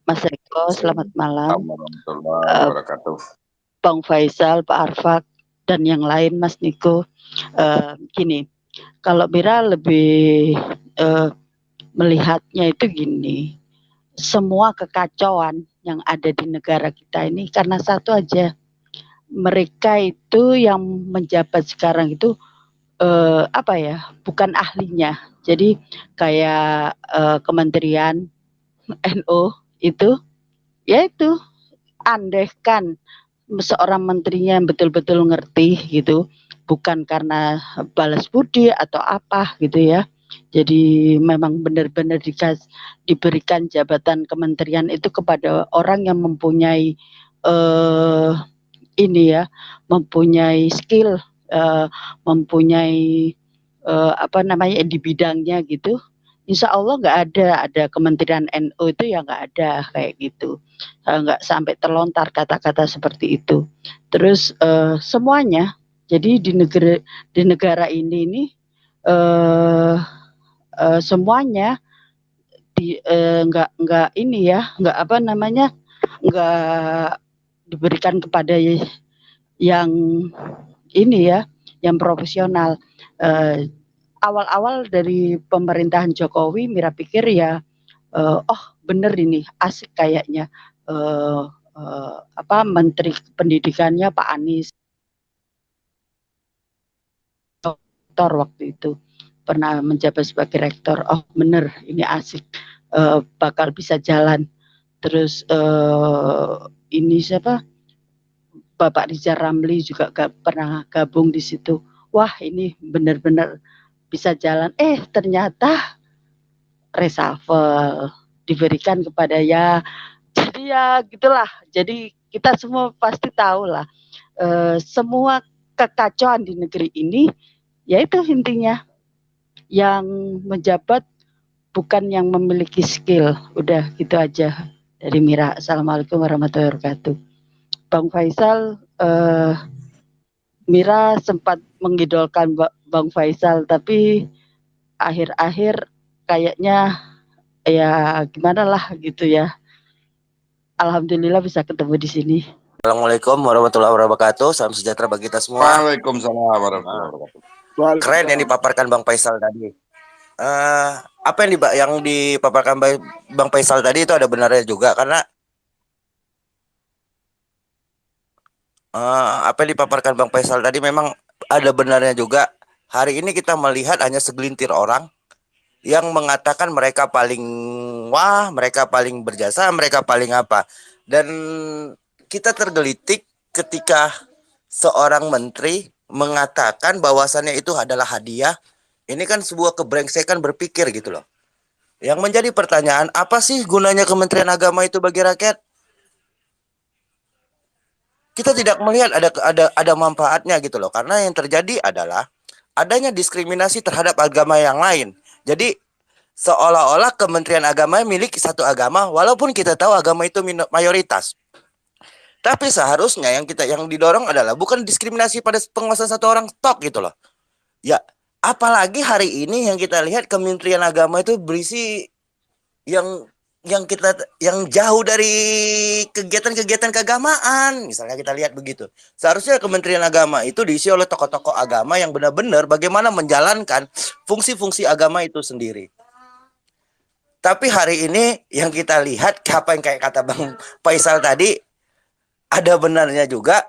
Mas Eko, selamat malam. Warahmatullahi wabarakatuh. Bang Faisal, Pak Arfak, dan yang lain, Mas Niko. Gini, kalau Mira lebih melihatnya itu gini, semua kekacauan yang ada di negara kita ini karena satu aja, mereka itu yang menjabat sekarang itu bukan ahlinya. Jadi kayak kementerian NU itu, ya itu andaikan seorang menterinya yang betul-betul ngerti gitu, bukan karena balas budi atau apa gitu ya. Jadi memang benar-benar diberikan jabatan kementerian itu kepada orang yang mempunyai ini ya, mempunyai skill, mempunyai apa namanya di bidangnya gitu. Insya Allah nggak ada Kementerian NU itu ya nggak ada kayak gitu, nggak sampai terlontar kata-kata seperti itu. Terus semuanya, jadi di negara ini nih semuanya nggak ini ya, nggak apa namanya, nggak diberikan kepada yang ini ya, yang profesional. Awal-awal dari pemerintahan Jokowi, Mira pikir ya, oh bener ini asik kayaknya, apa Menteri Pendidikannya Pak Anies rektor waktu itu pernah menjabat sebagai rektor. Oh bener ini asik, bakal bisa jalan. Terus ini siapa, Bapak Rizal Ramli juga pernah gabung di situ. Wah ini benar-benar bisa jalan. Ternyata reshuffle diberikan kepada ya. Jadi ya gitulah. Jadi kita semua pasti tahu lah. Semua kekacauan di negeri ini, yaitu intinya yang menjabat bukan yang memiliki skill. Udah gitu aja dari Mira. Assalamualaikum warahmatullahi wabarakatuh. Bang Faisal, Mira sempat mengidolkan Bang Faisal, tapi akhir-akhir kayaknya ya gimana lah gitu ya. Alhamdulillah bisa ketemu di sini. Assalamualaikum warahmatullahi wabarakatuh. Salam sejahtera bagi kita semua. Waalaikumsalam warahmatullahi wabarakatuh. Keren yang dipaparkan Bang Faisal tadi. Apa yang dipaparkan Bang Faisal tadi itu ada benarnya juga, karena apa yang dipaparkan Bang Faisal tadi memang ada benarnya juga. Hari ini kita melihat hanya segelintir orang yang mengatakan mereka paling wah, mereka paling berjasa, mereka paling apa. Dan kita tergelitik ketika seorang menteri mengatakan bahwasannya itu adalah hadiah. Ini kan sebuah kebrengsekan berpikir gitu loh. Yang menjadi pertanyaan, apa sih gunanya Kementerian Agama itu bagi rakyat? Kita tidak melihat ada manfaatnya gitu loh. Karena yang terjadi adalah adanya diskriminasi terhadap agama yang lain. Jadi seolah-olah Kementerian Agama milik satu agama, walaupun kita tahu agama itu mayoritas. Tapi seharusnya yang didorong adalah bukan diskriminasi pada penguasaan satu orang tok gitu loh. Ya, apalagi hari ini yang kita lihat Kementerian Agama itu berisi yang jauh dari kegiatan-kegiatan keagamaan. Misalnya kita lihat begitu. Seharusnya Kementerian Agama itu diisi oleh tokoh-tokoh agama yang benar-benar bagaimana menjalankan fungsi-fungsi agama itu sendiri. Tapi hari ini yang kita lihat, apa yang kayak kata Bang Faisal tadi, ada benarnya juga.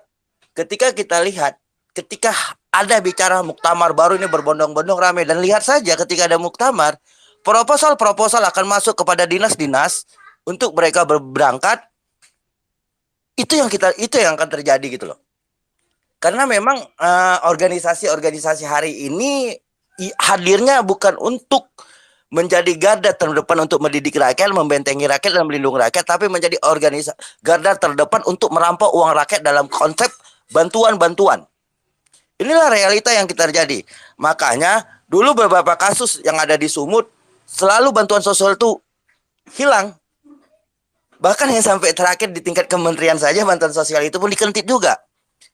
Ketika kita lihat, ketika ada bicara muktamar baru ini berbondong-bondong ramai, dan lihat saja ketika ada muktamar, proposal akan masuk kepada dinas-dinas untuk mereka berangkat. Itu yang akan terjadi gitu loh. Karena memang organisasi-organisasi hari ini hadirnya bukan untuk menjadi garda terdepan untuk mendidik rakyat, membentengi rakyat dan melindungi rakyat, tapi menjadi garda terdepan untuk merampok uang rakyat dalam konsep bantuan-bantuan. Inilah realita yang kita terjadi. Makanya dulu beberapa kasus yang ada di Sumut, selalu bantuan sosial itu hilang. Bahkan yang sampai terakhir di tingkat kementerian saja bantuan sosial itu pun dikentit juga.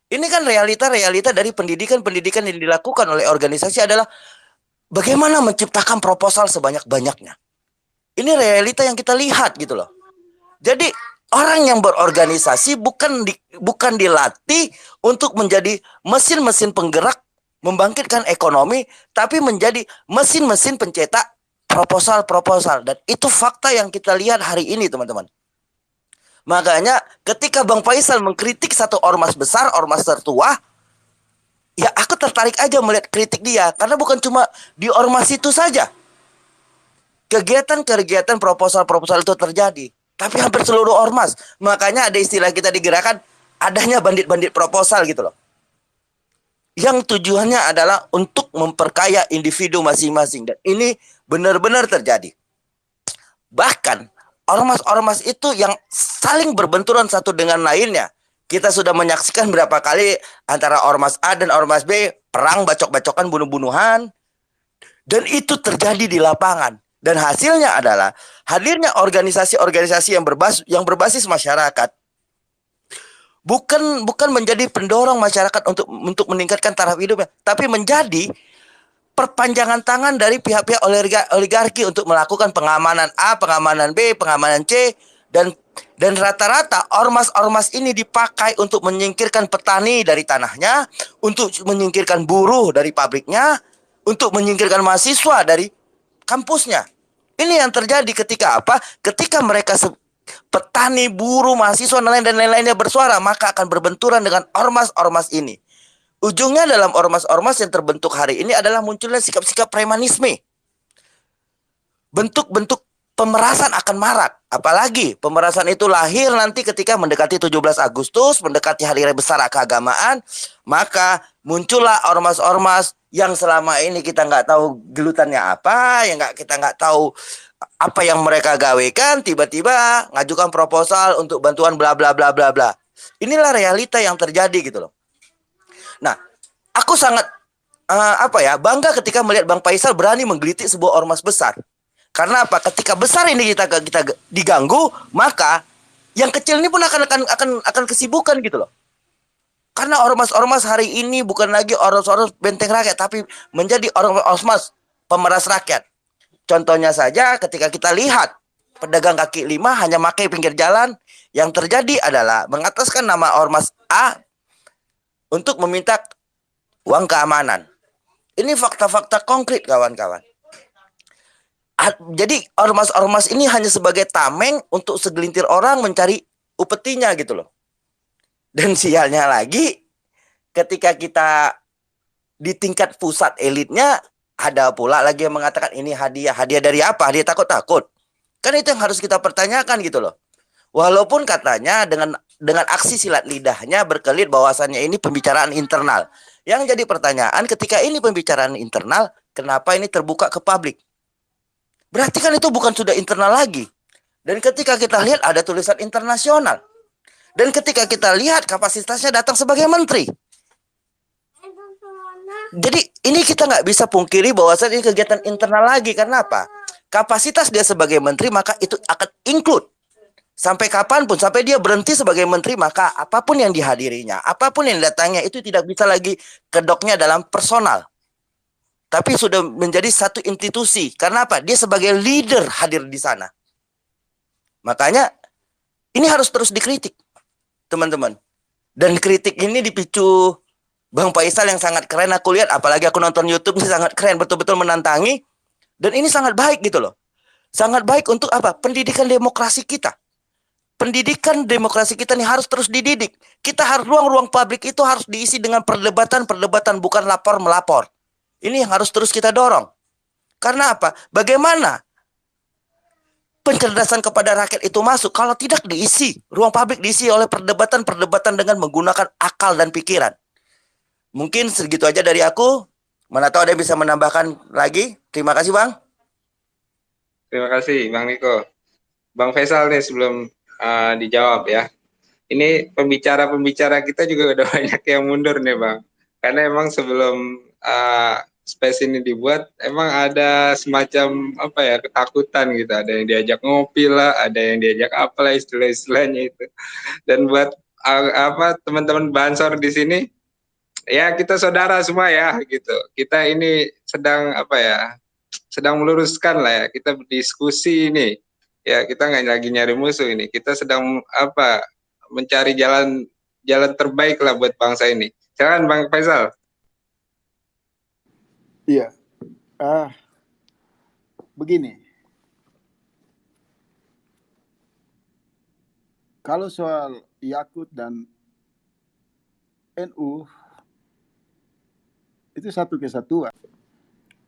Ini kan realita dari pendidikan yang dilakukan oleh organisasi adalah bagaimana menciptakan proposal sebanyak-banyaknya. Ini realita yang kita lihat gitu loh. Jadi orang yang berorganisasi bukan dilatih untuk menjadi mesin-mesin penggerak membangkitkan ekonomi, tapi menjadi mesin-mesin pencetak proposal. Dan itu fakta yang kita lihat hari ini, teman-teman. Makanya ketika Bang Faisal mengkritik satu ormas besar, ormas tertua, ya aku tertarik aja melihat kritik dia. Karena bukan cuma di ormas itu saja kegiatan-kegiatan proposal itu terjadi. tapi hampir seluruh ormas. Makanya ada istilah kita di gerakan, adanya bandit-bandit proposal gitu loh. Yang tujuannya adalah untuk memperkaya individu masing-masing. Dan ini benar-benar terjadi. Bahkan ormas-ormas itu yang saling berbenturan satu dengan lainnya. Kita sudah menyaksikan berapa kali antara ormas A dan ormas B perang, bacok-bacokan, bunuh-bunuhan. Dan itu terjadi di lapangan. Dan hasilnya adalah hadirnya organisasi-organisasi yang berbasis masyarakat. Bukan menjadi pendorong masyarakat untuk meningkatkan taraf hidupnya, tapi menjadi perpanjangan tangan dari pihak-pihak oligarki untuk melakukan pengamanan A, pengamanan B, pengamanan C, dan rata-rata ormas-ormas ini dipakai untuk menyingkirkan petani dari tanahnya, untuk menyingkirkan buruh dari pabriknya, untuk menyingkirkan mahasiswa dari kampusnya. Ini yang terjadi ketika apa? Ketika mereka petani, buruh, mahasiswa, dan lain-lainnya bersuara, maka akan berbenturan dengan ormas-ormas ini. Ujungnya dalam ormas-ormas yang terbentuk hari ini adalah munculnya sikap-sikap premanisme. Bentuk-bentuk pemerasan akan marak. Apalagi pemerasan itu lahir nanti ketika mendekati 17 Agustus, mendekati hari besar keagamaan, maka muncullah ormas-ormas yang selama ini kita nggak tahu gelutannya apa, kita nggak tahu apa yang mereka gawekan, tiba-tiba ngajukan proposal untuk bantuan bla bla bla bla bla. Inilah realita yang terjadi gitu loh. Nah, aku sangat bangga ketika melihat Bang Faisal berani menggelitik sebuah ormas besar. Karena apa? Ketika besar ini kita diganggu, maka yang kecil ini pun akan kesibukan gitu loh. Karena ormas-ormas hari ini bukan lagi ormas-ormas benteng rakyat, tapi menjadi ormas pemeras rakyat. Contohnya saja ketika kita lihat pedagang kaki lima hanya pakai pinggir jalan, yang terjadi adalah mengataskan nama ormas A untuk meminta uang keamanan. Ini fakta-fakta konkret kawan-kawan. Jadi ormas-ormas ini hanya sebagai tameng untuk segelintir orang mencari upetinya gitu loh. Dan sialnya lagi ketika kita di tingkat pusat elitnya ada pula lagi yang mengatakan ini hadiah. Hadiah dari apa? Hadiah takut-takut. Kan itu yang harus kita pertanyakan gitu loh. Walaupun katanya dengan aksi silat lidahnya berkelit bahwasannya ini pembicaraan internal. Yang jadi pertanyaan ketika ini pembicaraan internal, kenapa ini terbuka ke publik? Berarti kan itu bukan sudah internal lagi. Dan ketika kita lihat ada tulisan internasional. Dan ketika kita lihat kapasitasnya datang sebagai menteri. Jadi ini kita nggak bisa pungkiri bahwasannya ini kegiatan internal lagi. Karena apa? Kapasitas dia sebagai menteri maka itu akan include. Sampai kapanpun, sampai dia berhenti sebagai menteri, maka apapun yang dihadirinya, apapun yang datangnya itu tidak bisa lagi kedoknya dalam personal. Tapi sudah menjadi satu institusi. Karena apa? Dia sebagai leader hadir di sana. Makanya ini harus terus dikritik, teman-teman. Dan kritik ini dipicu Bang Faisal yang sangat keren aku lihat, apalagi aku nonton YouTube ini sangat keren, betul-betul menantangi. Dan ini sangat baik gitu loh. Sangat baik untuk apa? Pendidikan demokrasi kita. Pendidikan demokrasi kita ini harus terus dididik. Kita harus ruang-ruang publik itu harus diisi dengan perdebatan-perdebatan, bukan lapor-melapor. Ini yang harus terus kita dorong. Karena apa? Bagaimana pencerdasan kepada rakyat itu masuk kalau tidak diisi, ruang publik diisi oleh perdebatan-perdebatan dengan menggunakan akal dan pikiran. Mungkin segitu aja dari aku. Mana tahu ada yang bisa menambahkan lagi. Terima kasih Bang. Terima kasih Bang Niko. Bang Faisal nih sebelum dijawab ya. Ini pembicara-pembicara kita juga udah banyak yang mundur nih Bang. Karena emang sebelum space ini dibuat, emang ada semacam ketakutan gitu. Ada yang diajak ngopi lah, ada yang diajak apalah istilah-istilahnya itu. Dan buat teman-teman Bansor di sini, ya kita saudara semua ya gitu. Kita ini sedang sedang meluruskan lah ya. Kita berdiskusi ini. Ya kita nggak lagi nyari musuh ini. Kita sedang mencari jalan terbaik lah buat bangsa ini. Silakan Bang Faisal. Iya, begini. Kalau soal Yakut dan NU itu satu kesatuan.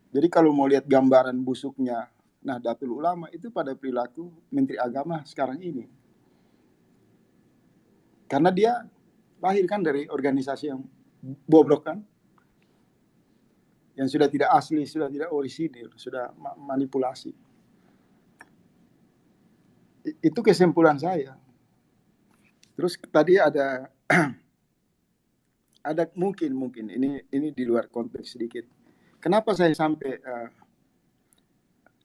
Jadi kalau mau lihat gambaran busuknya Nahdlatul Ulama itu pada perilaku Menteri Agama sekarang ini. Karena dia lahir kan dari organisasi yang bobrok kan, yang sudah tidak asli, sudah tidak orisinil, sudah manipulasi. Itu kesimpulan saya. Terus tadi ada ada mungkin ini di luar konteks sedikit. Kenapa saya sampai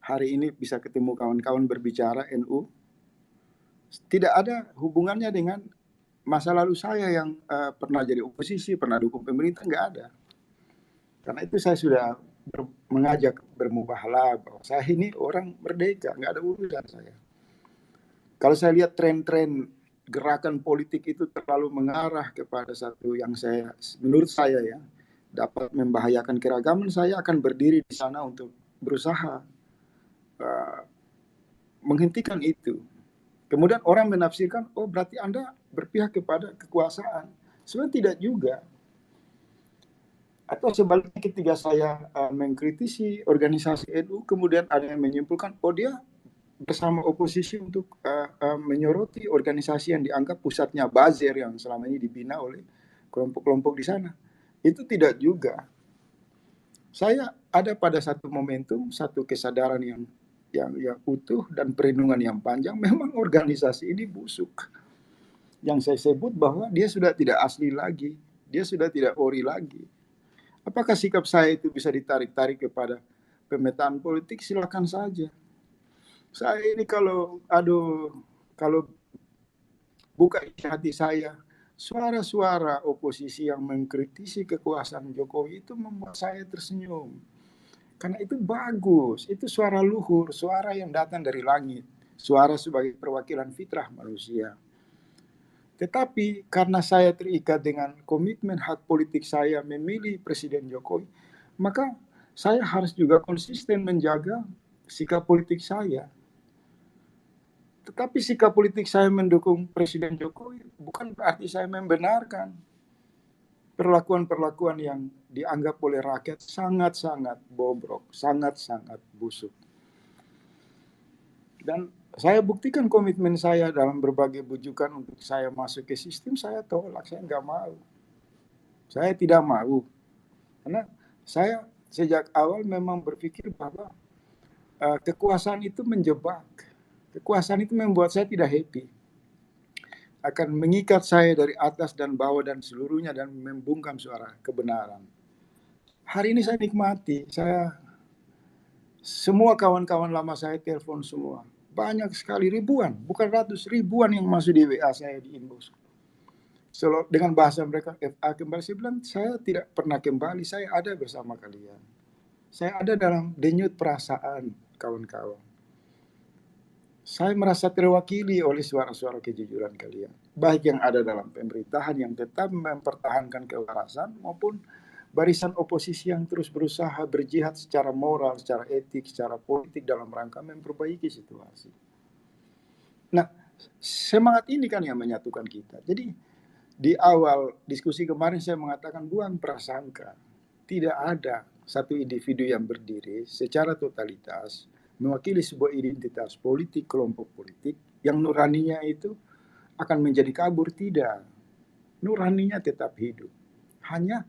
hari ini bisa ketemu kawan-kawan berbicara NU? Tidak ada hubungannya dengan masa lalu saya yang pernah jadi oposisi, pernah dukung pemerintah, nggak ada. Karena itu saya sudah mengajak bermubahalah bahwa saya ini orang merdeka, nggak ada urusan saya. Kalau saya lihat tren-tren gerakan politik itu terlalu mengarah kepada satu yang menurut saya ya, dapat membahayakan keragaman, saya akan berdiri di sana untuk berusaha menghentikan itu. Kemudian orang menafsirkan, oh berarti Anda berpihak kepada kekuasaan. Sebenarnya tidak juga. Atau sebaliknya ketika saya mengkritisi organisasi NU, kemudian ada yang menyimpulkan, oh dia bersama oposisi untuk menyoroti organisasi yang dianggap pusatnya buzzer yang selama ini dibina oleh kelompok-kelompok di sana. Itu tidak juga. Saya ada pada satu momentum, satu kesadaran yang utuh dan perlindungan yang panjang. Memang organisasi ini busuk. Yang saya sebut bahwa dia sudah tidak asli lagi, dia sudah tidak ori lagi. Apakah sikap saya itu bisa ditarik-tarik kepada pemetaan politik? Silakan saja. Saya ini kalau buka hati saya, suara-suara oposisi yang mengkritisi kekuasaan Jokowi itu membuat saya tersenyum. Karena itu bagus, itu suara luhur, suara yang datang dari langit, suara sebagai perwakilan fitrah manusia. Tetapi karena saya terikat dengan komitmen hak politik saya memilih Presiden Jokowi, maka saya harus juga konsisten menjaga sikap politik saya. Tetapi sikap politik saya mendukung Presiden Jokowi bukan berarti saya membenarkan perlakuan-perlakuan yang dianggap oleh rakyat sangat-sangat bobrok, sangat-sangat busuk. Dan saya buktikan komitmen saya dalam berbagai bujukan untuk saya masuk ke sistem, saya tolak, saya nggak mau. Saya tidak mau. Karena saya sejak awal memang berpikir bahwa kekuasaan itu menjebak. Kekuasaan itu membuat saya tidak happy. Akan mengikat saya dari atas dan bawah dan seluruhnya dan membungkam suara kebenaran. Hari ini saya nikmati. Semua kawan-kawan lama saya telepon semua. Banyak sekali, ribuan, bukan ratus, ribuan yang masuk di WA saya di inbox. Dengan bahasa mereka, FA kembali. Saya bilang, saya tidak pernah kembali, saya ada bersama kalian. Saya ada dalam denyut perasaan kawan-kawan. Saya merasa terwakili oleh suara-suara kejujuran kalian. Baik yang ada dalam pemerintahan yang tetap mempertahankan kewarasan maupun barisan oposisi yang terus berusaha berjihad secara moral, secara etik, secara politik dalam rangka memperbaiki situasi. Nah, semangat ini kan yang menyatukan kita. Jadi di awal diskusi kemarin saya mengatakan buang prasangka. Tidak ada satu individu yang berdiri secara totalitas mewakili sebuah identitas politik, kelompok politik, yang nuraninya itu akan menjadi kabur. Tidak. Nuraninya tetap hidup. Hanya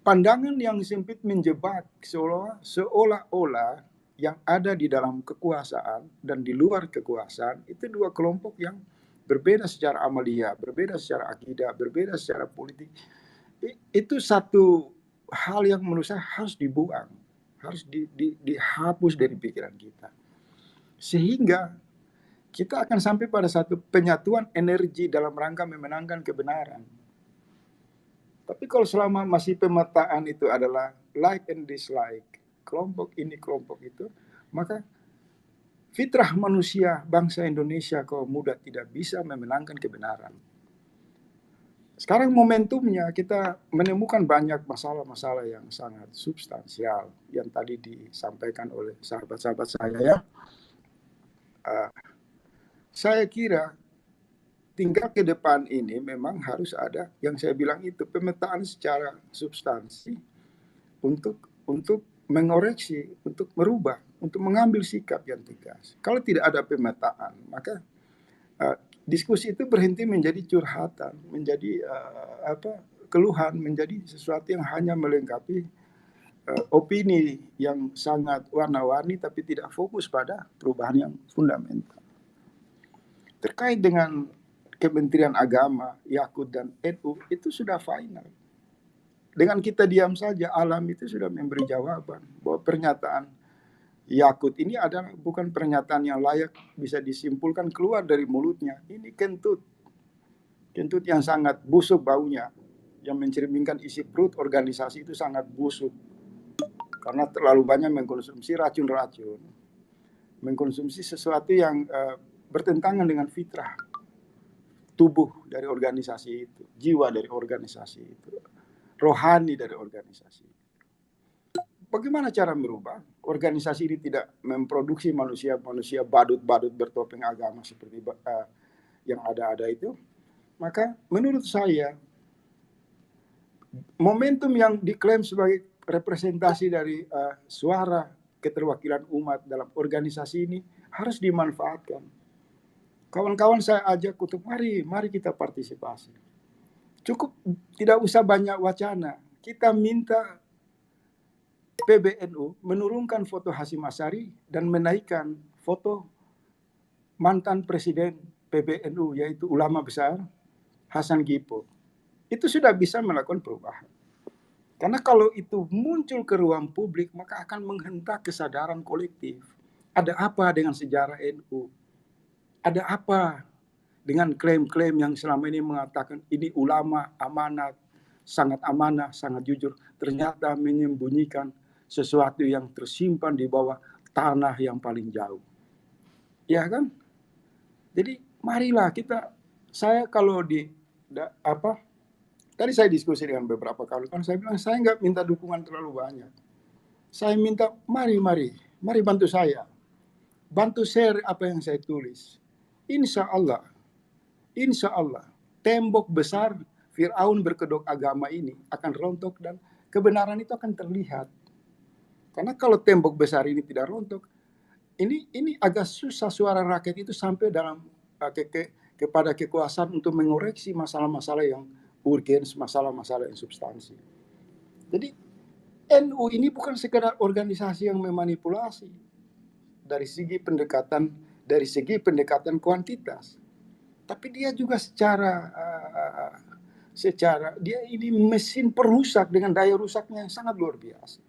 pandangan yang sempit menjebak, seolah-olah yang ada di dalam kekuasaan dan di luar kekuasaan, itu dua kelompok yang berbeda secara amalia, berbeda secara akidah, berbeda secara politik. Itu satu hal yang menurut saya harus dibuang. Harus dihapus dari pikiran kita. Sehingga kita akan sampai pada satu penyatuan energi dalam rangka memenangkan kebenaran. Tapi kalau selama masih pemetaan itu adalah like and dislike, kelompok ini, kelompok itu, maka fitrah manusia bangsa Indonesia kaum muda tidak bisa memenangkan kebenaran. Sekarang momentumnya kita menemukan banyak masalah-masalah yang sangat substansial yang tadi disampaikan oleh sahabat-sahabat saya ya. Saya kira tinggal ke depan ini memang harus ada yang saya bilang itu pemetaan secara substansi untuk mengoreksi, untuk merubah, untuk mengambil sikap yang tegas. Kalau tidak ada pemetaan, maka diskusi itu berhenti menjadi curhatan, menjadi keluhan, menjadi sesuatu yang hanya melengkapi opini yang sangat warna-warni tapi tidak fokus pada perubahan yang fundamental. Terkait dengan Kementerian Agama, Yakut dan NU itu sudah final. Dengan kita diam saja, alam itu sudah memberi jawaban bahwa pernyataan Yakut ini adalah bukan pernyataan yang layak bisa disimpulkan keluar dari mulutnya. Ini kentut yang sangat busuk baunya, yang mencerminkan isi perut organisasi itu sangat busuk karena terlalu banyak mengkonsumsi racun-racun, mengkonsumsi sesuatu yang bertentangan dengan fitrah tubuh dari organisasi itu, jiwa dari organisasi itu, rohani dari organisasi. Bagaimana cara merubah? Organisasi ini tidak memproduksi manusia-manusia badut-badut bertopeng agama seperti yang ada itu. Maka menurut saya, momentum yang diklaim sebagai representasi dari suara keterwakilan umat dalam organisasi ini harus dimanfaatkan. Kawan-kawan saya ajak untuk mari kita partisipasi. Cukup tidak usah banyak wacana. Kita minta PBNU menurunkan foto Hasyim Asy'ari dan menaikkan foto mantan presiden PBNU yaitu ulama besar Hasan Gippo. Itu sudah bisa melakukan perubahan. Karena kalau itu muncul ke ruang publik maka akan menghentak kesadaran kolektif. Ada apa dengan sejarah NU? Ada apa dengan klaim-klaim yang selama ini mengatakan ini ulama amanat, sangat jujur, ternyata menyembunyikan sesuatu yang tersimpan di bawah tanah yang paling jauh. Ya kan? Jadi marilah saya kalau tadi saya diskusi dengan beberapa kawan, saya bilang saya nggak minta dukungan terlalu banyak. Saya minta mari bantu saya. Bantu share apa yang saya tulis. Insya Allah, tembok besar Fir'aun berkedok agama ini akan rontok dan kebenaran itu akan terlihat. Karena kalau tembok besar ini tidak rontok, ini agak susah suara rakyat itu sampai dalam kepada kekuasaan untuk mengoreksi masalah-masalah yang urgens, masalah-masalah yang substansi. Jadi NU ini bukan sekedar organisasi yang memanipulasi dari segi pendekatan kuantitas, tapi dia juga secara dia ini mesin perusak dengan daya rusaknya yang sangat luar biasa,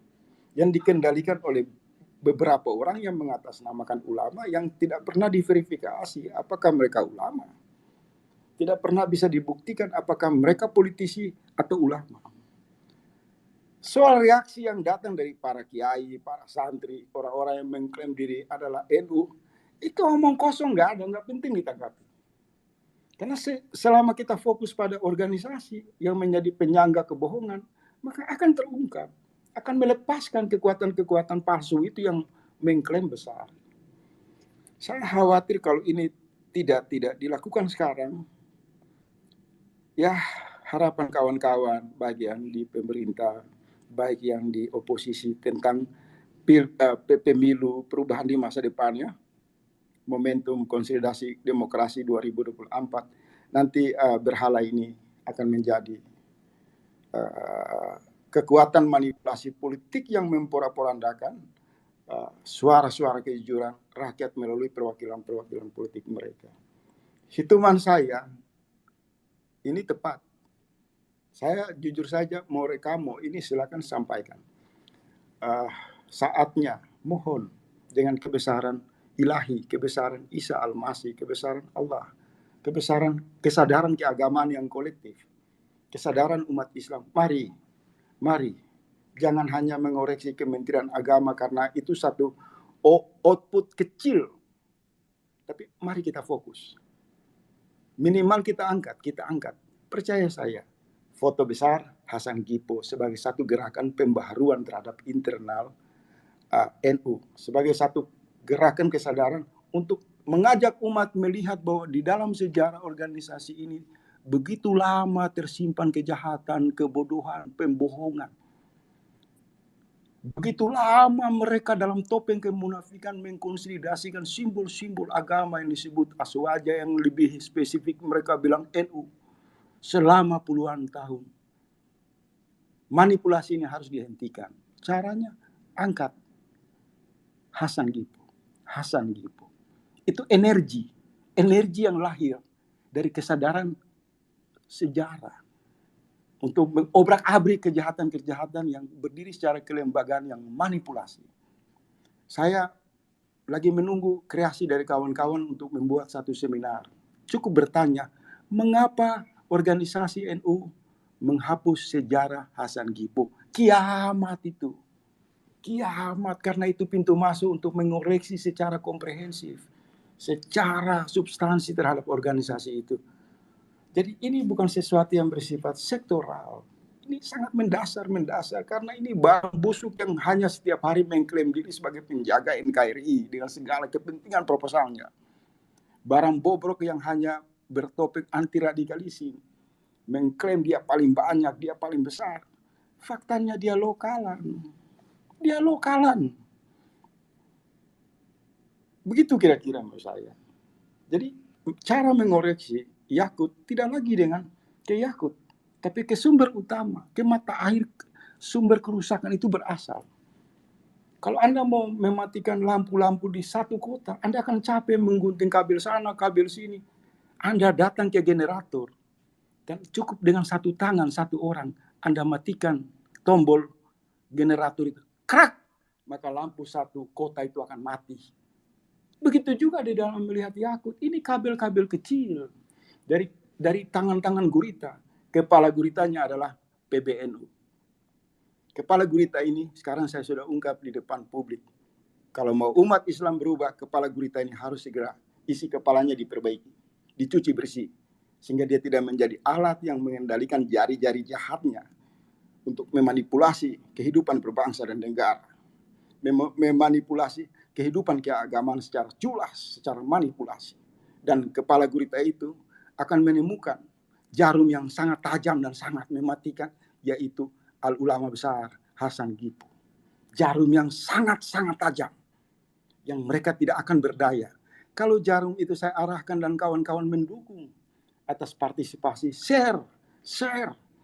yang dikendalikan oleh beberapa orang yang mengatasnamakan ulama yang tidak pernah diverifikasi apakah mereka ulama, tidak pernah bisa dibuktikan apakah mereka politisi atau ulama. Soal reaksi yang datang dari para kiai, para santri, orang-orang yang mengklaim diri adalah NU, itu omong kosong, nggak penting ditanggapi. Karena selama kita fokus pada organisasi yang menjadi penyangga kebohongan, maka akan terungkap, akan melepaskan kekuatan-kekuatan palsu itu yang mengklaim besar. Saya khawatir kalau ini tidak dilakukan sekarang, ya harapan kawan-kawan baik yang di pemerintah, baik yang di oposisi tentang pemilu perubahan di masa depannya, momentum konsolidasi demokrasi 2024, nanti berhala ini akan menjadi kekuatan manipulasi politik yang memporak-porandakan suara-suara kejujuran rakyat melalui perwakilan-perwakilan politik mereka. Hitungan saya ini tepat. Saya jujur saja mau rekamo ini silakan sampaikan. Saatnya mohon dengan kebesaran ilahi, kebesaran Isa Al-Masih, kebesaran Allah, kesadaran keagamaan yang kolektif, kesadaran umat Islam. Mari, jangan hanya mengoreksi Kementerian Agama karena itu satu output kecil, tapi mari kita fokus. Minimal kita angkat. Percaya saya, foto besar Hasan Gippo sebagai satu gerakan pembaharuan terhadap internal NU, sebagai satu gerakan kesadaran untuk mengajak umat melihat bahwa di dalam sejarah organisasi ini begitu lama tersimpan kejahatan, kebodohan, pembohongan. Begitu lama mereka dalam topeng kemunafikan mengkonsolidasikan simbol-simbol agama yang disebut Aswaja, yang lebih spesifik mereka bilang NU, selama puluhan tahun. Manipulasi ini harus dihentikan. Caranya angkat Hasan Gippo. Hasan Gippo. Itu energi yang lahir dari kesadaran sejarah untuk mengobrak-abrik kejahatan-kejahatan yang berdiri secara kelembagaan yang manipulasi. Saya lagi menunggu kreasi dari kawan-kawan untuk membuat satu seminar. Cukup bertanya, mengapa organisasi NU menghapus sejarah Hasan Gippo? Kiamat itu. Kiamat, karena itu pintu masuk untuk mengoreksi secara komprehensif, secara substansi terhadap organisasi itu. Jadi ini bukan sesuatu yang bersifat sektoral. Ini sangat mendasar karena ini barang busuk yang hanya setiap hari mengklaim diri sebagai penjaga NKRI dengan segala kepentingan proposalnya. Barang bobrok yang hanya bertopik anti radikalisme, mengklaim dia paling banyak, dia paling besar. Faktanya dia lokalan. Dia lokalan. Begitu kira-kira menurut saya. Jadi cara mengoreksi Yakut tidak lagi dengan ke Yakut, tapi ke sumber utama, ke mata air sumber kerusakan itu berasal. Kalau Anda mau mematikan lampu-lampu di satu kota, Anda akan capek menggunting kabel sana, kabel sini. Anda datang ke generator, dan cukup dengan satu tangan, satu orang, Anda matikan tombol generator itu. Krak! Maka lampu satu kota itu akan mati. Begitu juga di dalam melihat Yakut. Ini kabel-kabel kecil. Dari tangan-tangan gurita. Kepala guritanya adalah PBNU. Kepala gurita ini sekarang saya sudah ungkap di depan publik. Kalau mau umat Islam berubah, kepala gurita ini harus segera isi kepalanya diperbaiki, dicuci bersih, sehingga dia tidak menjadi alat yang mengendalikan jari-jari jahatnya untuk memanipulasi kehidupan berbangsa dan negara, memanipulasi kehidupan keagamaan secara culas, secara manipulasi. Dan kepala gurita itu akan menemukan jarum yang sangat tajam dan sangat mematikan, yaitu al-ulama besar Hasan Gippo. Jarum yang sangat-sangat tajam, yang mereka tidak akan berdaya. Kalau jarum itu saya arahkan dan kawan-kawan mendukung atas partisipasi, share,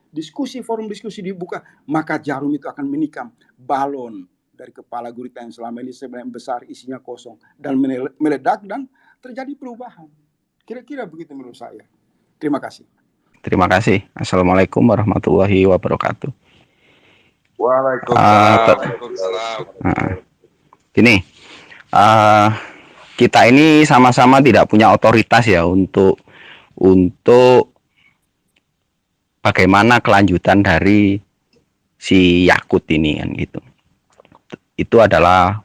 diskusi, forum diskusi dibuka, maka jarum itu akan menikam balon dari kepala gurita yang selama ini sebenarnya besar, isinya kosong, dan meledak dan terjadi perubahan. Kira-kira begitu menurut saya. Terima kasih. Terima kasih. Assalamualaikum warahmatullahi wabarakatuh. Waalaikumsalam. Gini, kita ini sama-sama tidak punya otoritas ya untuk bagaimana kelanjutan dari si Yakut ini kan gitu. Itu adalah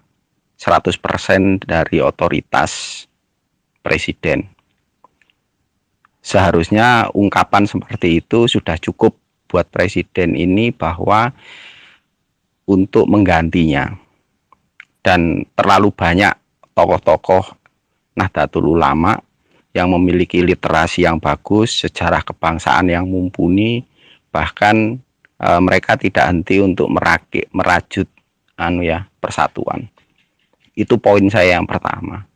100% dari otoritas presiden. Seharusnya ungkapan seperti itu sudah cukup buat presiden ini bahwa untuk menggantinya. Dan terlalu banyak tokoh-tokoh Nahdlatul Ulama yang memiliki literasi yang bagus, sejarah kebangsaan yang mumpuni, bahkan mereka tidak henti untuk merajut persatuan. Itu poin saya yang pertama.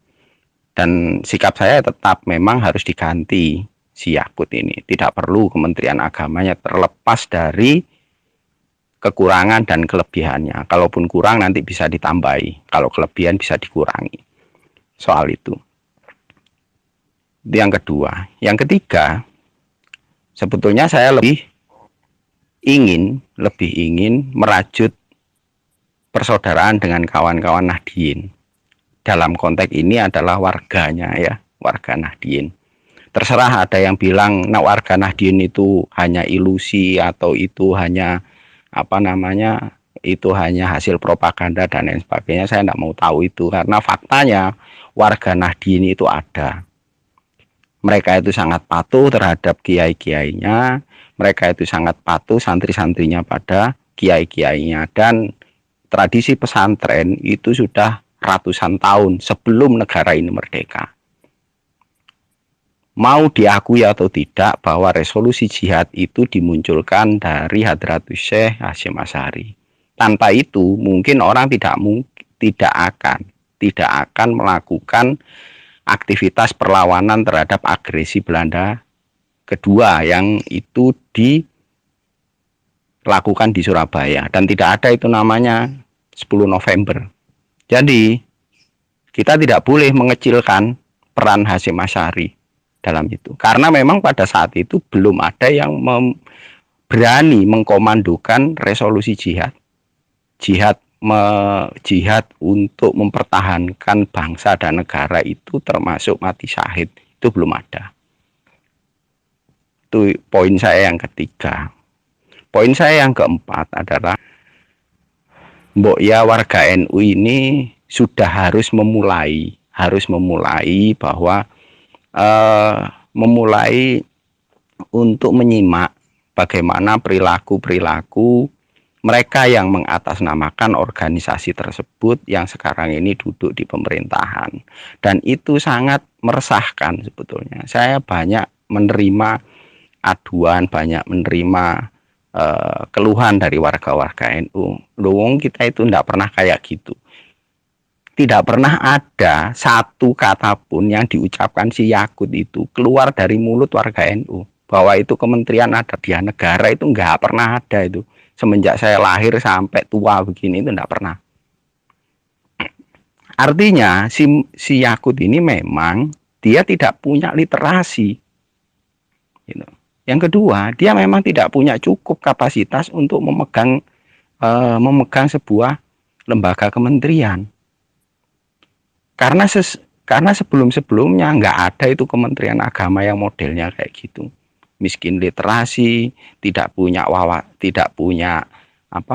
Dan sikap saya tetap memang harus diganti si Yakut ini. Tidak perlu Kementerian Agamanya, terlepas dari kekurangan dan kelebihannya. Kalaupun kurang nanti bisa ditambahi, kalau kelebihan bisa dikurangi. Soal itu. Yang kedua. Yang ketiga, sebetulnya saya lebih ingin merajut persaudaraan dengan kawan-kawan Nahdien. Dalam konteks ini adalah warganya ya, warga Nahdien. Terserah ada yang bilang warga Nahdien itu hanya ilusi atau itu hanya itu hanya hasil propaganda dan lain sebagainya. Saya tidak mau tahu itu, karena faktanya warga Nahdien itu ada. Mereka itu sangat patuh terhadap kiai-kiainya, mereka itu sangat patuh santri-santrinya pada kiai-kiainya, dan tradisi pesantren itu sudah ratusan tahun sebelum negara ini merdeka. Mau diakui atau tidak bahwa resolusi jihad itu dimunculkan dari Hadratus Syekh Hasyim Asy'ari. Tanpa itu mungkin orang tidak akan melakukan aktivitas perlawanan terhadap agresi Belanda kedua yang itu dilakukan di Surabaya, dan tidak ada itu namanya 10 November. Jadi kita tidak boleh mengecilkan peran Hasyim Asy'ari dalam itu, karena memang pada saat itu belum ada yang berani mengkomandokan resolusi jihad untuk mempertahankan bangsa dan negara, itu termasuk mati syahid, itu belum ada. Itu poin saya yang ketiga. Poin saya yang keempat adalah mbok ya warga NU ini sudah harus memulai bahwa memulai untuk menyimak bagaimana perilaku mereka yang mengatasnamakan organisasi tersebut yang sekarang ini duduk di pemerintahan. Dan itu sangat meresahkan sebetulnya. Saya banyak menerima aduan, banyak menerima keluhan dari warga-warga NU. Loh, kita itu tidak pernah kayak gitu. Tidak pernah ada satu kata pun yang diucapkan si Yakut itu keluar dari mulut warga NU. Bahwa itu Kementerian Adat Negara itu nggak pernah ada itu. Semenjak saya lahir sampai tua begini itu tidak pernah. Artinya si Yakut ini memang dia tidak punya literasi. Gitu. Yang kedua, dia memang tidak punya cukup kapasitas untuk memegang sebuah lembaga kementerian. Karena sebelum-sebelumnya nggak ada itu Kementerian Agama yang modelnya kayak gitu. Miskin literasi, tidak punya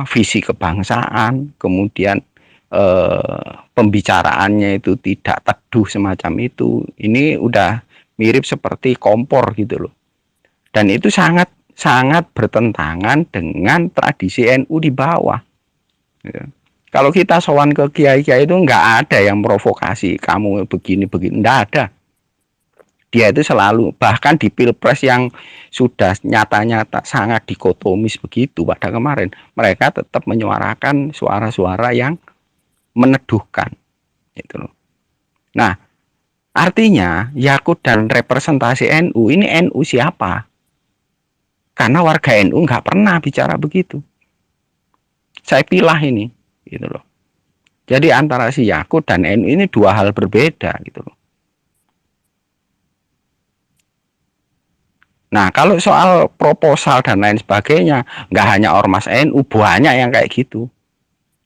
visi kebangsaan, kemudian pembicaraannya itu tidak teduh semacam itu. Ini udah mirip seperti kompor gitu loh. Dan itu sangat bertentangan dengan tradisi NU di bawah. Ya. Kalau kita sowan ke kiai-kiai itu nggak ada yang provokasi kamu begini, nggak ada. Dia itu selalu, bahkan di Pilpres yang sudah nyata-nyata sangat dikotomis begitu pada kemarin, mereka tetap menyuarakan suara-suara yang meneduhkan. Gitu loh. Nah, artinya Yakut dan representasi NU ini NU siapa? Karena warga NU nggak pernah bicara begitu. Saya pilah ini, gitu loh. Jadi antara si Yakut dan NU ini dua hal berbeda, gitu loh. Nah, kalau soal proposal dan lain sebagainya, nggak hanya ormas NU, banyak yang kayak gitu.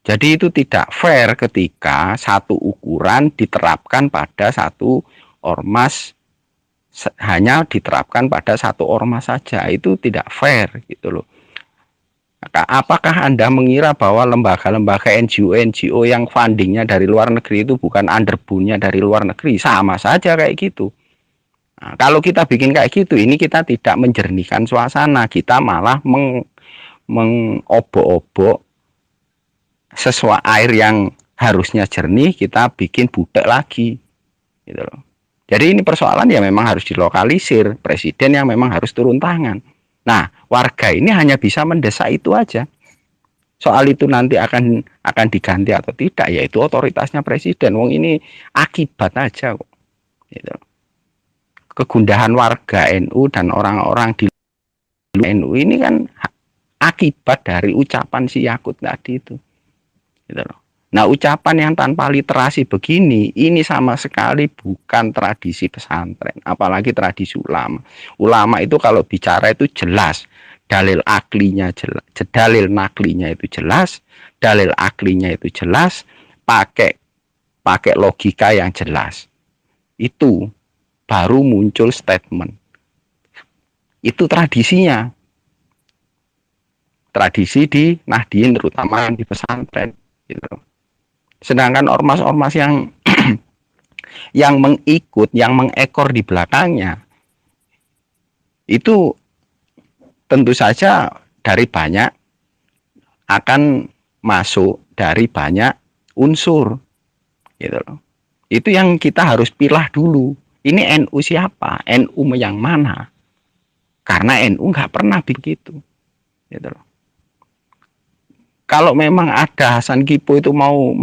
Jadi itu tidak fair ketika satu ukuran diterapkan pada satu ormas, hanya diterapkan pada satu ormas saja. Itu tidak fair, gitu loh. Apakah Anda mengira bahwa lembaga-lembaga NGO yang fundingnya dari luar negeri itu bukan underbone-nya dari luar negeri? Sama saja kayak gitu. Nah, kalau kita bikin kayak gitu, ini kita tidak menjernihkan suasana, kita malah mengobok-obok sesuai air yang harusnya jernih, kita bikin butek lagi, gitu loh. Jadi ini persoalan yang memang harus dilokalisir, presiden yang memang harus turun tangan. Nah, warga ini hanya bisa mendesak itu aja. Soal itu nanti akan diganti atau tidak, yaitu otoritasnya presiden. Wong ini akibat aja kok, gitu loh. Kegundahan warga NU dan orang-orang di NU ini kan akibat dari ucapan si Yakut tadi itu. Gitu loh. Nah, ucapan yang tanpa literasi begini, ini sama sekali bukan tradisi pesantren, apalagi tradisi ulama. Ulama itu kalau bicara itu jelas, dalil aklinya jelas, dalil naklinya itu jelas, dalil aklinya itu jelas, pakai logika yang jelas. Itu baru muncul statement. Itu tradisinya. Tradisi di Nahdien terutama di pesantren gitu. Sedangkan ormas-ormas yang yang mengikut, yang mengekor di belakangnya itu tentu saja dari banyak akan masuk dari banyak unsur gitu loh. Itu yang kita harus pilah dulu. Ini NU siapa? NU yang mana? Karena NU nggak pernah begitu. Gitu loh. Kalau memang ada Hasan Kipo itu mau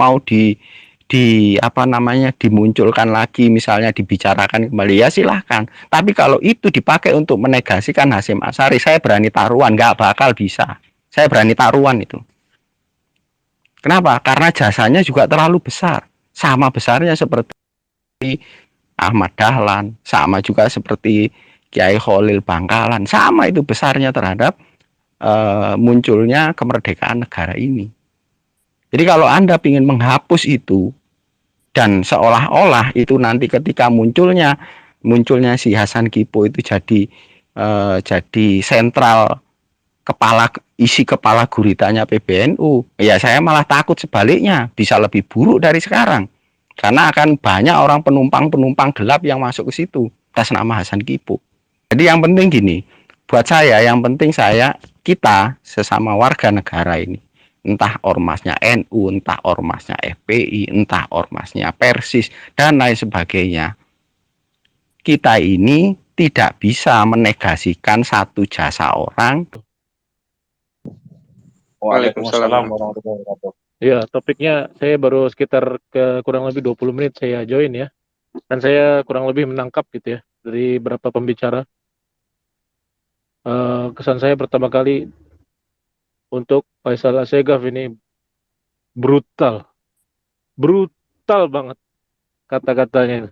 apa namanya dimunculkan lagi, misalnya dibicarakan kembali, ya silahkan. Tapi kalau itu dipakai untuk menegasikan Hasyim Asy'ari, saya berani taruhan nggak bakal bisa. Saya berani taruhan itu. Kenapa? Karena jasanya juga terlalu besar. Sama besarnya seperti Ahmad Dahlan, sama juga seperti Kiai Khalil Bangkalan, sama itu besarnya terhadap munculnya kemerdekaan negara ini. Jadi kalau Anda ingin menghapus itu dan seolah-olah itu nanti ketika munculnya si Hasan Kipo itu jadi sentral isi kepala guritanya PBNU, ya saya malah takut sebaliknya bisa lebih buruk dari sekarang. Karena akan banyak orang penumpang gelap yang masuk ke situ atas nama Hasan Kipo. Jadi yang penting gini, buat saya yang penting kita sesama warga negara ini, entah ormasnya NU, entah ormasnya FPI, entah ormasnya Persis dan lain sebagainya, kita ini tidak bisa menegasikan satu jasa orang. Waalaikumsalam warahmatullahi wabarakatuh. Ya, topiknya saya baru sekitar kurang lebih 20 menit saya join ya. Dan saya kurang lebih menangkap gitu ya dari beberapa pembicara. Kesan saya pertama kali untuk Faisal Assegaf ini brutal banget kata-katanya.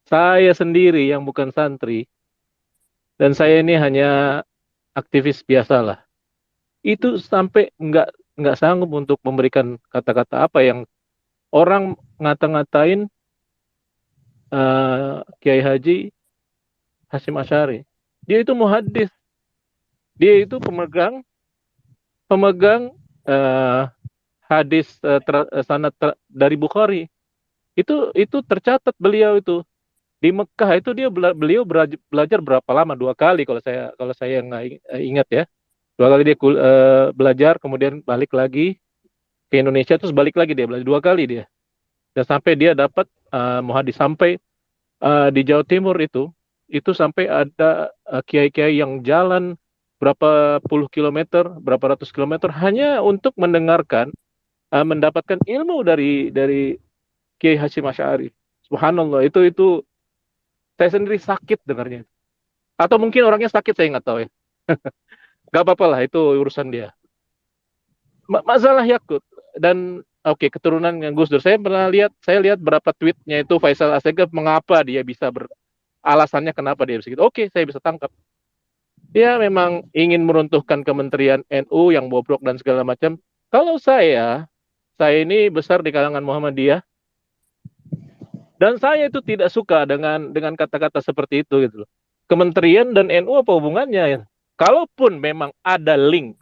Saya sendiri yang bukan santri dan saya ini hanya aktivis biasa lah, itu sampai nggak sanggup untuk memberikan kata-kata apa yang orang ngata-ngatain Kiai Haji Hasyim Asy'ari. Dia itu muhadis, dia itu pemegang hadis sanad dari Bukhari. Itu tercatat beliau itu di Mekah itu beliau belajar berapa lama? 2 kali kalau saya nggak ingat ya. 2 kali dia belajar, kemudian balik lagi ke Indonesia, terus balik lagi dia belajar 2 kali dia. Dan sampai dia dapat muhadis, sampai di Jawa Timur itu sampai ada kiai-kiai yang jalan berapa puluh kilometer, berapa ratus kilometer hanya untuk mendengarkan, mendapatkan ilmu dari Kiai Hasyim Asy'ari. Subhanallah, itu saya sendiri sakit dengarnya. Atau mungkin orangnya sakit, saya nggak tahu ya. Gak apa-apa lah, itu urusan dia. Masalah Yakut dan keturunan yang Gus Dur. Saya lihat berapa tweetnya itu Faisal Assegaf, mengapa dia bisa alasannya kenapa dia bisa gitu. Saya bisa tangkap. Dia memang ingin meruntuhkan Kementerian NU yang bobrok dan segala macam. Kalau saya ini besar di kalangan Muhammadiyah dan saya itu tidak suka dengan kata-kata seperti itu gitu loh. Kementerian dan NU apa hubungannya ya? Kalaupun memang ada link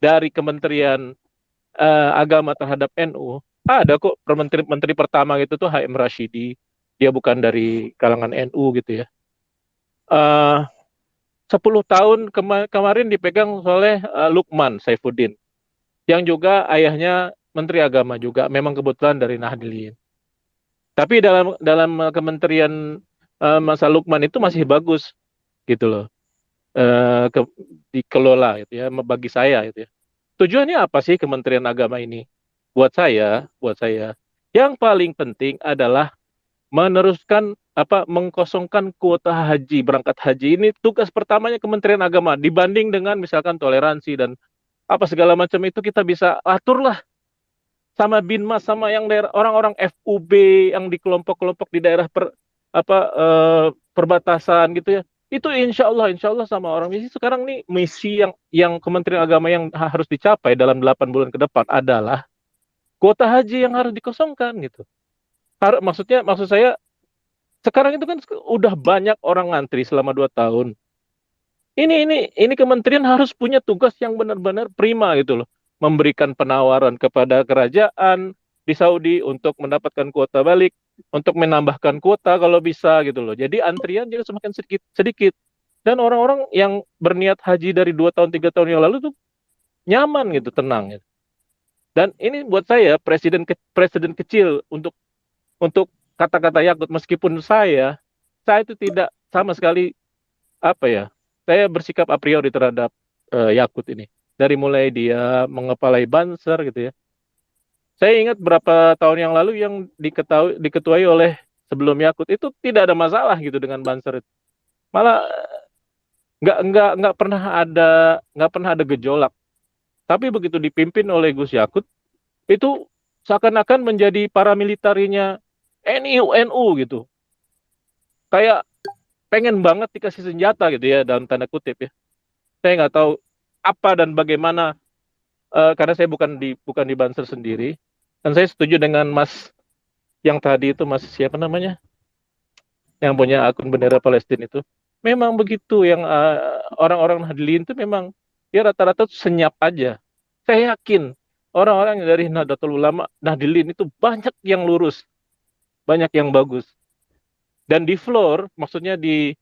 dari Kementerian Agama terhadap NU, ada kok menteri pertama gitu tuh HM Rashidi, dia bukan dari kalangan NU gitu ya. 10 tahun kemarin dipegang oleh Lukman Saifuddin, yang juga ayahnya Menteri Agama juga, memang kebetulan dari Nahdliyin. Tapi dalam kementerian masa Lukman itu masih bagus gitu loh, dikelola gitu ya, bagi saya gitu ya. Tujuannya apa sih Kementerian Agama ini? Buat saya, yang paling penting adalah meneruskan mengkosongkan kuota haji, berangkat haji. Ini tugas pertamanya Kementerian Agama, dibanding dengan misalkan toleransi dan apa segala macam itu kita bisa aturlah sama Binmas, sama yang daerah orang-orang FUB yang di kelompok-kelompok di daerah perbatasan gitu ya. Itu insya Allah sama orang misi. Sekarang nih misi yang Kementerian Agama yang harus dicapai dalam 8 bulan ke depan adalah kuota haji yang harus dikosongkan gitu. Maksud saya sekarang itu kan udah banyak orang ngantri selama 2 tahun. Ini kementerian harus punya tugas yang benar-benar prima gitu loh. Memberikan penawaran kepada kerajaan di Saudi untuk mendapatkan kuota balik, untuk menambahkan kuota kalau bisa gitu loh. Jadi antrian jadi semakin sedikit. Dan orang-orang yang berniat haji dari 2 tahun 3 tahun yang lalu tuh nyaman gitu, tenang gitu. Dan ini buat saya presiden kecil untuk kata-kata Yakut, meskipun saya itu tidak sama sekali saya bersikap a priori terhadap Yakut ini. dari mulai dia mengepalai Banser gitu ya. Saya ingat berapa tahun yang lalu yang diketuai oleh sebelum Yakut itu tidak ada masalah gitu dengan Banser itu. Malah nggak pernah ada gejolak. Tapi begitu dipimpin oleh Gus Yakut itu seakan-akan menjadi paramilitarinya NU gitu. Kayak pengen banget dikasih senjata gitu ya dalam tanda kutip ya. Saya nggak tahu apa dan bagaimana karena saya bukan di Banser sendiri dan saya setuju dengan Mas yang tadi itu, Mas siapa namanya yang punya akun bendera Palestina itu. Memang begitu yang orang-orang Nahdliyin itu memang ya rata-rata senyap aja. Saya yakin orang-orang dari Nahdlatul Ulama Nahdliyin itu banyak yang lurus, banyak yang bagus. Dan di floor, maksudnya di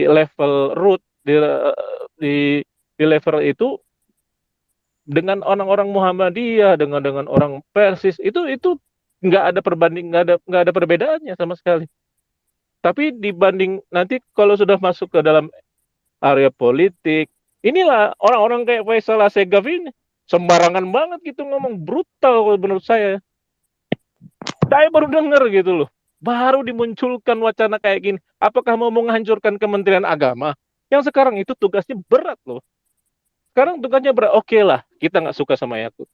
level root, di level itu dengan orang-orang Muhammadiyah, dengan orang Persis itu nggak ada nggak ada perbedaannya sama sekali. Tapi dibanding nanti kalau sudah masuk ke dalam area politik, inilah orang-orang kayak Faisal Assegaf ini sembarangan banget gitu ngomong, brutal menurut saya. Saya baru dengar gitu loh. Baru dimunculkan wacana kayak gini. Apakah mau menghancurkan Kementerian Agama? Yang sekarang itu tugasnya berat loh. Sekarang tugasnya berat. Oke lah, kita nggak suka sama Yakut.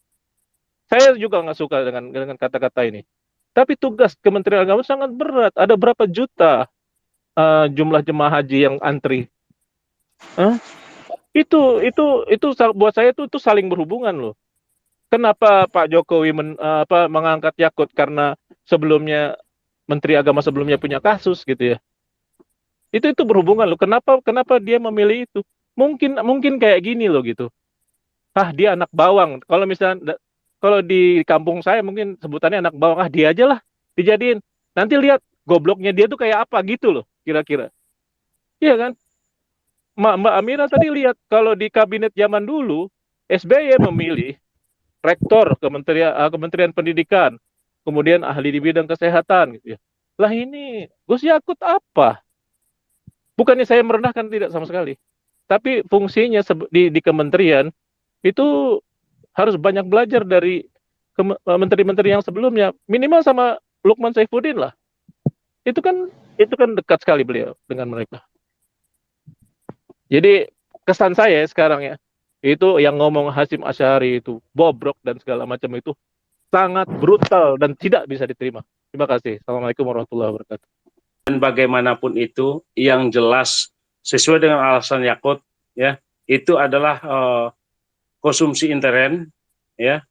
Saya juga nggak suka dengan kata-kata ini. Tapi tugas Kementerian Agama sangat berat. Ada berapa juta jumlah jemaah haji yang antri? Itu buat saya itu saling berhubungan loh. Kenapa Pak Jokowi mengangkat Yakut? Karena sebelumnya Menteri Agama sebelumnya punya kasus gitu ya. Itu berhubungan loh. Kenapa dia memilih itu? Mungkin kayak gini loh gitu. Dia anak bawang. Kalau misalnya kalau di kampung saya mungkin sebutannya anak bawang. Dia aja lah dijadiin. Nanti lihat gobloknya dia tuh kayak apa gitu loh kira-kira. Iya kan? Mbak Amira tadi lihat kalau di kabinet zaman dulu SBY memilih rektor Kementerian Pendidikan, kemudian ahli di bidang kesehatan gitu ya. Lah ini Gus Yakut apa? Bukannya saya merendahkan, tidak sama sekali. Tapi fungsinya di kementerian itu harus banyak belajar dari menteri-menteri yang sebelumnya. Minimal sama Lukman Saifuddin lah. Itu kan dekat sekali beliau dengan mereka. Jadi kesan saya sekarang ya, itu yang ngomong Hasyim Asy'ari itu bobrok dan segala macam itu sangat brutal dan tidak bisa diterima. Terima kasih. Assalamualaikum warahmatullahi wabarakatuh. Dan bagaimanapun itu, yang jelas sesuai dengan alasan Yakut, ya, itu adalah konsumsi intern, ya,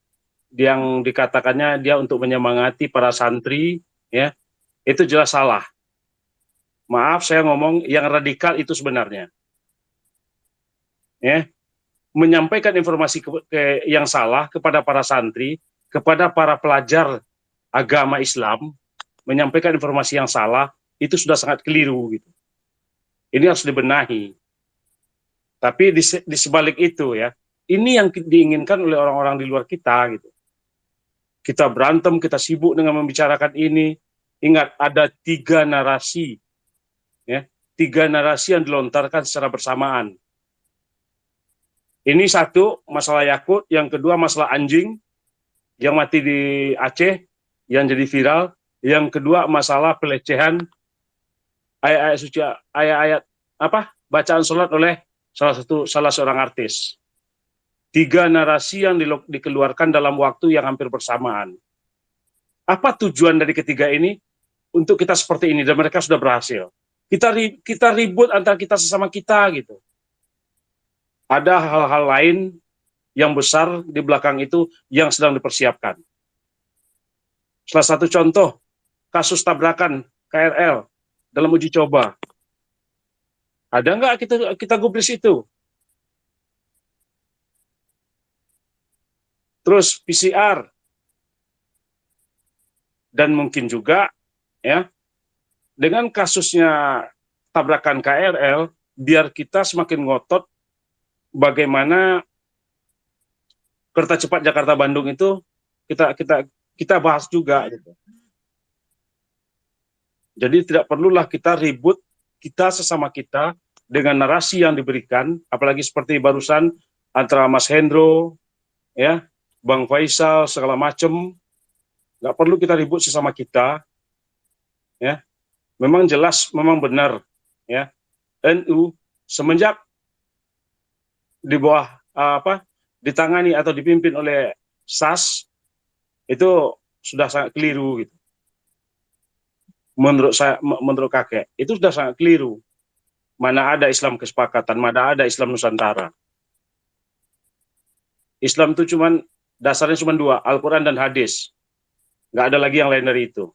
yang dikatakannya dia untuk menyemangati para santri, ya, itu jelas salah. Maaf saya ngomong yang radikal itu sebenarnya, ya, menyampaikan informasi yang salah kepada para santri, kepada para pelajar agama Islam, menyampaikan informasi yang salah itu sudah sangat keliru gitu. Ini harus dibenahi. Tapi di sebalik itu ya, ini yang diinginkan oleh orang-orang di luar kita gitu. Kita berantem, kita sibuk dengan membicarakan ini. Ingat ada 3 narasi, ya, 3 narasi yang dilontarkan secara bersamaan. Ini satu masalah Yakut, yang kedua masalah anjing yang mati di Aceh yang jadi viral, yang kedua masalah pelecehan ayat-ayat suci, ayat-ayat bacaan sholat oleh salah seorang artis. 3 narasi yang dikeluarkan dalam waktu yang hampir bersamaan. Apa tujuan dari ketiga ini? Untuk kita seperti ini, dan mereka sudah berhasil. Kita ribut antara kita sesama kita gitu. Ada hal-hal lain yang besar di belakang itu yang sedang dipersiapkan. Salah satu contoh kasus tabrakan KRL dalam uji coba. Ada nggak kita gubris itu? Terus PCR. Dan mungkin juga ya dengan kasusnya tabrakan KRL, biar kita semakin ngotot bagaimana kereta cepat Jakarta Bandung itu kita bahas juga gitu. Jadi tidak perlulah kita ribut kita sesama kita dengan narasi yang diberikan, apalagi seperti barusan antara Mas Hendro, ya, Bang Faisal, segala macam. Nggak perlu kita ribut sesama kita, ya. Memang jelas, memang benar, ya. NU semenjak di bawah ditangani atau dipimpin oleh SAS itu sudah sangat keliru gitu. Menurut saya, menurut kakek itu sudah sangat keliru. Mana ada Islam kesepakatan, mana ada Islam Nusantara. Islam itu dasarnya cuma dua, Al-Quran dan hadis. Nggak ada lagi yang lain dari itu.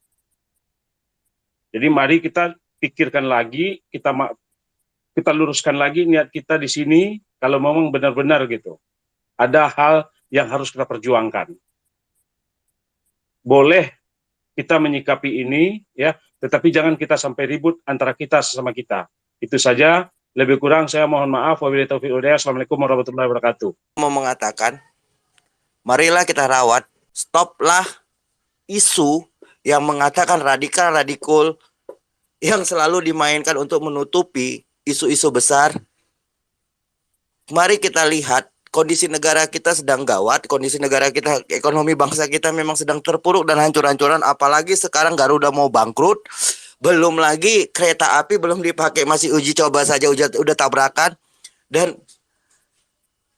Jadi mari kita pikirkan lagi, kita luruskan lagi niat kita di sini, kalau memang benar-benar gitu. Ada hal yang harus kita perjuangkan. Boleh kita menyikapi ini, ya, tetapi jangan kita sampai ribut antara kita sesama kita. Itu saja. Lebih kurang saya mohon maaf. Wabillahi taufiq wal hidayah. Assalamualaikum warahmatullahi wabarakatuh. Mau mengatakan, marilah kita rawat, stoplah isu yang mengatakan radikal yang selalu dimainkan untuk menutupi isu-isu besar. Mari kita lihat kondisi negara kita sedang gawat, kondisi negara kita, ekonomi bangsa kita memang sedang terpuruk dan hancur-hancuran, apalagi sekarang Garuda mau bangkrut, belum lagi kereta api belum dipakai, masih uji coba saja udah tabrakan. Dan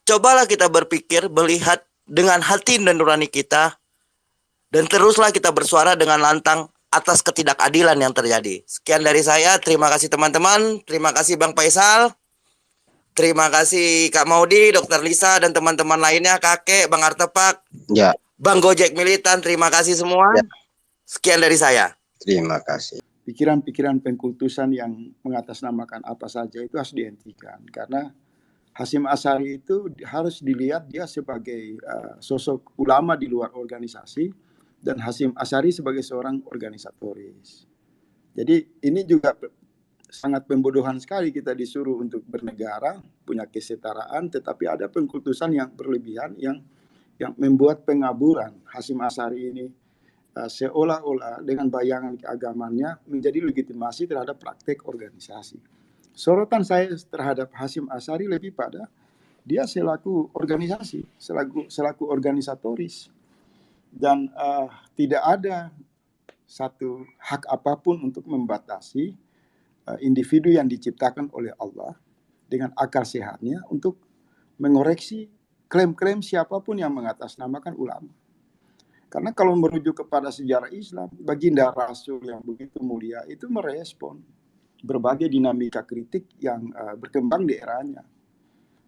cobalah kita berpikir, melihat dengan hati dan nurani kita, dan teruslah kita bersuara dengan lantang atas ketidakadilan yang terjadi. Sekian dari saya, terima kasih teman-teman, terima kasih Bang Faisal, terima kasih Kak Maudi, Dr. Lisa, dan teman-teman lainnya, Kakek, Bang Artepak, Ya, Bang Gojek Militan, terima kasih semua. ya, Sekian dari saya. terima kasih. Pikiran-pikiran pengkultusan yang mengatasnamakan apa saja itu harus dihentikan, karena Hasyim Asy'ari itu harus dilihat dia sebagai sosok ulama di luar organisasi, dan Hasyim Asy'ari sebagai seorang organisatoris. Jadi ini juga sangat pembodohan sekali kita disuruh untuk bernegara, punya kesetaraan, tetapi ada pengkultusan yang berlebihan yang membuat pengaburan. Hasyim Asy'ari ini seolah-olah dengan bayangan keagamannya menjadi legitimasi terhadap praktek organisasi. Sorotan saya terhadap Hasyim Asy'ari lebih pada dia selaku organisasi, selaku organisatoris, dan tidak ada satu hak apapun untuk membatasi individu yang diciptakan oleh Allah dengan akal sehatnya untuk mengoreksi klaim-klaim siapapun yang mengatasnamakan ulama. Karena kalau merujuk kepada sejarah Islam, Baginda Rasul yang begitu mulia itu merespon berbagai dinamika kritik yang berkembang di eranya.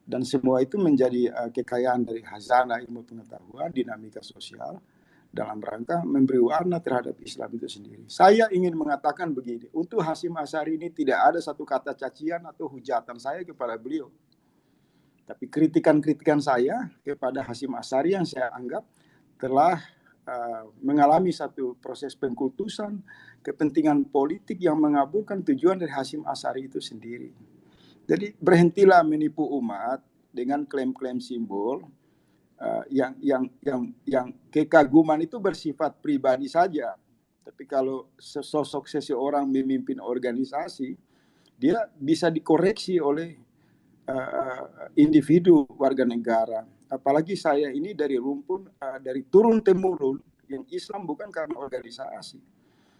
Dan semua itu menjadi kekayaan dari khazanah ilmu pengetahuan, dinamika sosial, dalam rangka memberi warna terhadap Islam itu sendiri. Saya ingin mengatakan begini, untuk Hasyim Asy'ari ini tidak ada satu kata cacian atau hujatan saya kepada beliau. Tapi kritikan-kritikan saya kepada Hasyim Asy'ari yang saya anggap telah mengalami satu proses pengkultusan, kepentingan politik yang mengaburkan tujuan dari Hasyim Asy'ari itu sendiri. Jadi berhentilah menipu umat dengan klaim-klaim simbol yang kekaguman itu bersifat pribadi saja. Tapi kalau sosok seseorang memimpin organisasi, dia bisa dikoreksi oleh individu warga negara. Apalagi saya ini dari rumpun, dari turun temurun yang Islam bukan karena organisasi.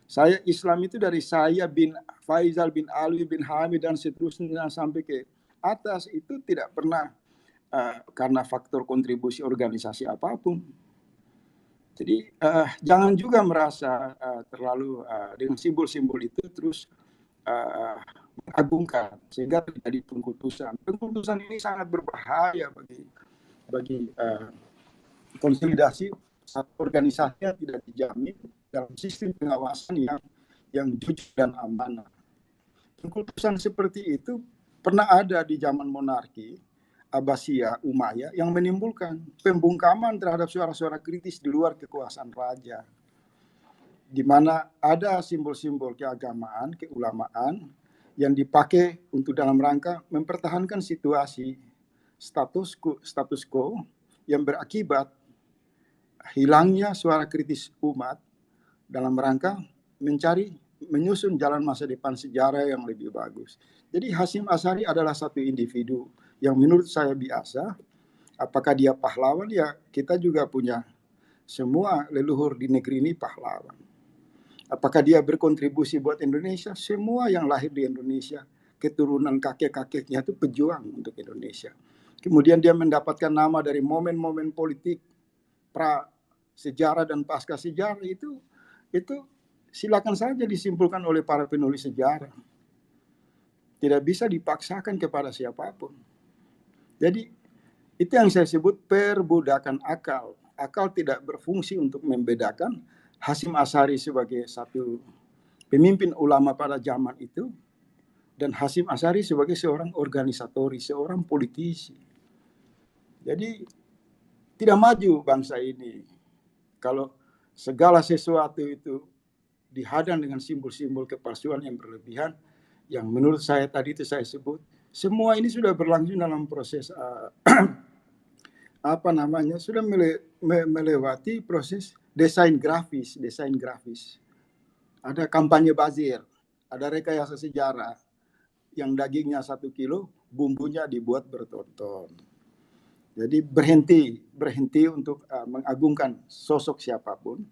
Saya Islam itu dari saya bin Faisal bin Alwi bin Hamid dan seterusnya sampai ke atas itu tidak pernah karena faktor kontribusi organisasi apapun. Jadi jangan juga merasa terlalu dengan simbol-simbol itu terus mengagungkan sehingga terjadi pengkultusan. Pengkultusan ini sangat berbahaya bagi konsolidasi organisasi yang tidak dijamin dalam sistem pengawasan yang jujur dan amanah. Pengkultusan seperti itu pernah ada di zaman monarki Abbasiyah, Umayyah yang menimbulkan pembungkaman terhadap suara-suara kritis di luar kekuasaan raja, di mana ada simbol-simbol keagamaan, keulamaan yang dipakai untuk dalam rangka mempertahankan situasi status quo yang berakibat hilangnya suara kritis umat dalam rangka menyusun jalan masa depan sejarah yang lebih bagus. Jadi Hasyim Asy'ari adalah satu individu yang menurut saya biasa, Apakah dia pahlawan? Ya, kita juga punya semua leluhur di negeri ini pahlawan. Apakah dia berkontribusi buat Indonesia? Semua yang lahir di Indonesia, keturunan kakek-kakeknya itu pejuang untuk Indonesia. Kemudian dia mendapatkan nama dari momen-momen politik pra sejarah dan pasca sejarah itu silakan saja disimpulkan oleh para penulis sejarah. Tidak bisa dipaksakan kepada siapapun. Jadi itu yang saya sebut perbudakan akal. Akal tidak berfungsi untuk membedakan Hasyim Asy'ari sebagai satu pemimpin ulama pada zaman itu dan Hasyim Asy'ari sebagai seorang organisatoris, seorang politisi. Jadi tidak maju bangsa ini kalau segala sesuatu itu dihadang dengan simbol-simbol kepalsuan yang berlebihan, yang menurut saya tadi itu saya sebut, semua ini sudah berlangsung dalam proses sudah melewati proses desain grafis. Ada kampanye bazir, ada rekayasa sejarah, yang dagingnya 1 kilo, bumbunya dibuat bertonton. Jadi berhenti untuk mengagungkan sosok siapapun,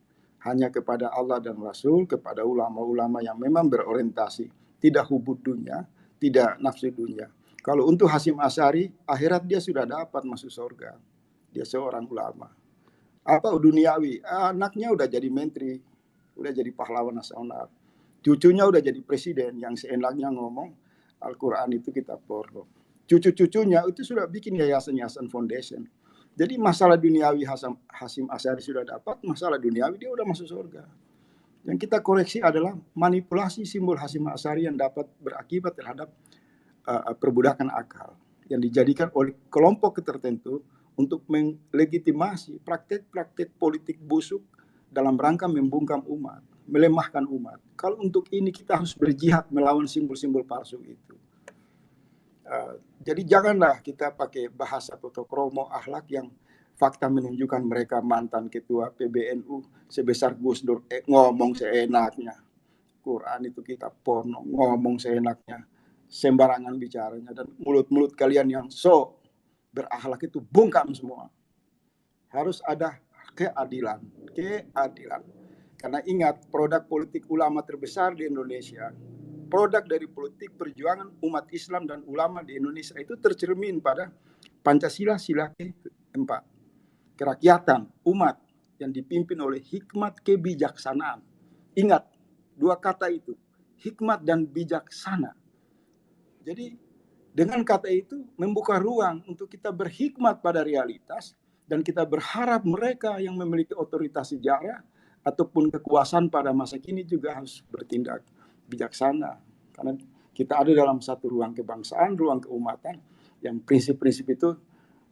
hanya kepada Allah dan Rasul, kepada ulama-ulama yang memang berorientasi, tidak hubud dunia, tidak nafsu dunia. Kalau untuk Hasyim Asy'ari, akhirat dia sudah dapat masuk surga. Dia seorang ulama. Apa duniawi? Anaknya udah jadi menteri, udah jadi pahlawan nasional. Cucunya udah jadi presiden yang seenaknya ngomong Al-Quran itu kitab porno. Cucu-cucunya itu sudah bikin yayasan-yayasan foundation. Jadi masalah duniawi Hasyim Asy'ari sudah dapat, masalah duniawi dia udah masuk surga. Yang kita koreksi adalah manipulasi simbol Hasyim Asy'ari yang dapat berakibat terhadap perbudakan akal yang dijadikan oleh kelompok tertentu untuk melegitimasi praktek-praktek politik busuk dalam rangka membungkam umat, melemahkan umat. Kalau untuk ini kita harus berjihad melawan simbol-simbol palsu itu. Jadi janganlah kita pakai bahasa totokromo akhlak yang fakta menunjukkan mereka mantan ketua PBNU sebesar Gus Dur ngomong seenaknya. Quran itu kitab porno, ngomong seenaknya, sembarangan bicaranya, dan mulut-mulut kalian yang berakhlak itu bungkam semua. Harus ada keadilan. Karena ingat, produk politik ulama terbesar di Indonesia, produk dari politik perjuangan umat Islam dan ulama di Indonesia itu tercermin pada Pancasila sila ke-4. Kerakyatan, umat yang dipimpin oleh hikmat kebijaksanaan. Ingat, 2 kata itu, hikmat dan bijaksana. Jadi dengan kata itu membuka ruang untuk kita berhikmat pada realitas dan kita berharap mereka yang memiliki otoritas sejarah ataupun kekuasaan pada masa kini juga harus bertindak bijaksana. Karena kita ada dalam satu ruang kebangsaan, ruang keumatan yang prinsip-prinsip itu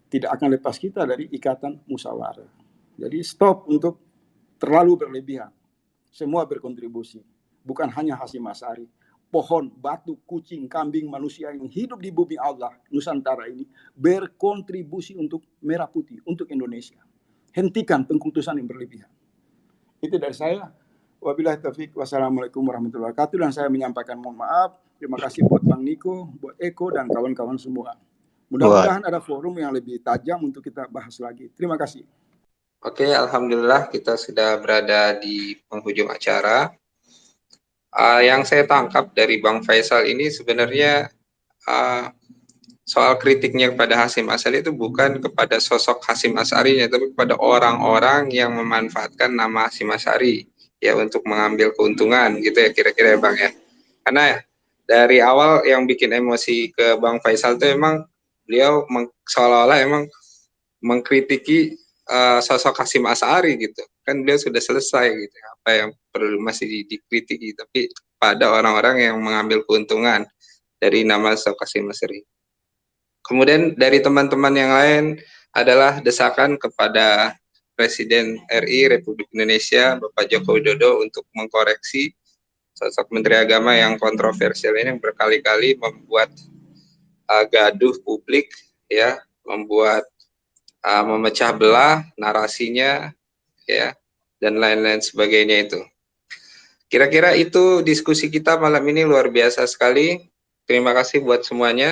tidak akan lepas kita dari ikatan musyawarah. Jadi stop untuk terlalu berlebihan. Semua berkontribusi. Bukan hanya Hasyim Asy'ari. Pohon, batu, kucing, kambing, manusia yang hidup di bumi Allah, Nusantara ini, berkontribusi untuk merah putih, untuk Indonesia. Hentikan pengkultusan yang berlebihan. Itu dari saya. Wabillahi taufiq. Wassalamualaikum warahmatullahi wabarakatuh. Dan saya menyampaikan mohon maaf. Terima kasih buat Bang Niko, buat Eko, dan kawan-kawan semua. Mudah-mudahan ada forum yang lebih tajam untuk kita bahas lagi. Terima kasih. Oke, alhamdulillah kita sudah berada di penghujung acara. Yang saya tangkap dari Bang Faisal ini sebenarnya soal kritiknya kepada Hasyim Asy'ari itu bukan kepada sosok Hasyim Asy'arinya, tapi kepada orang-orang yang memanfaatkan nama Hasyim Asy'ari ya untuk mengambil keuntungan gitu ya kira-kira ya Bang ya. Karena dari awal yang bikin emosi ke Bang Faisal itu emang beliau seolah-olah emang mengkritiki sosok Hasyim Asy'ari gitu. Kan beliau sudah selesai gitu. Apa yang perlu masih dikritiki, tapi pada orang-orang yang mengambil keuntungan dari nama sosok Hasyim Asy'ari. Kemudian dari teman-teman yang lain adalah desakan kepada Presiden RI Republik Indonesia Bapak Joko Widodo untuk mengkoreksi sosok Menteri Agama yang kontroversial ini yang berkali-kali membuat gaduh publik ya, membuat memecah belah narasinya ya, dan lain-lain sebagainya itu. Kira-kira itu diskusi kita malam ini luar biasa sekali. Terima kasih buat semuanya.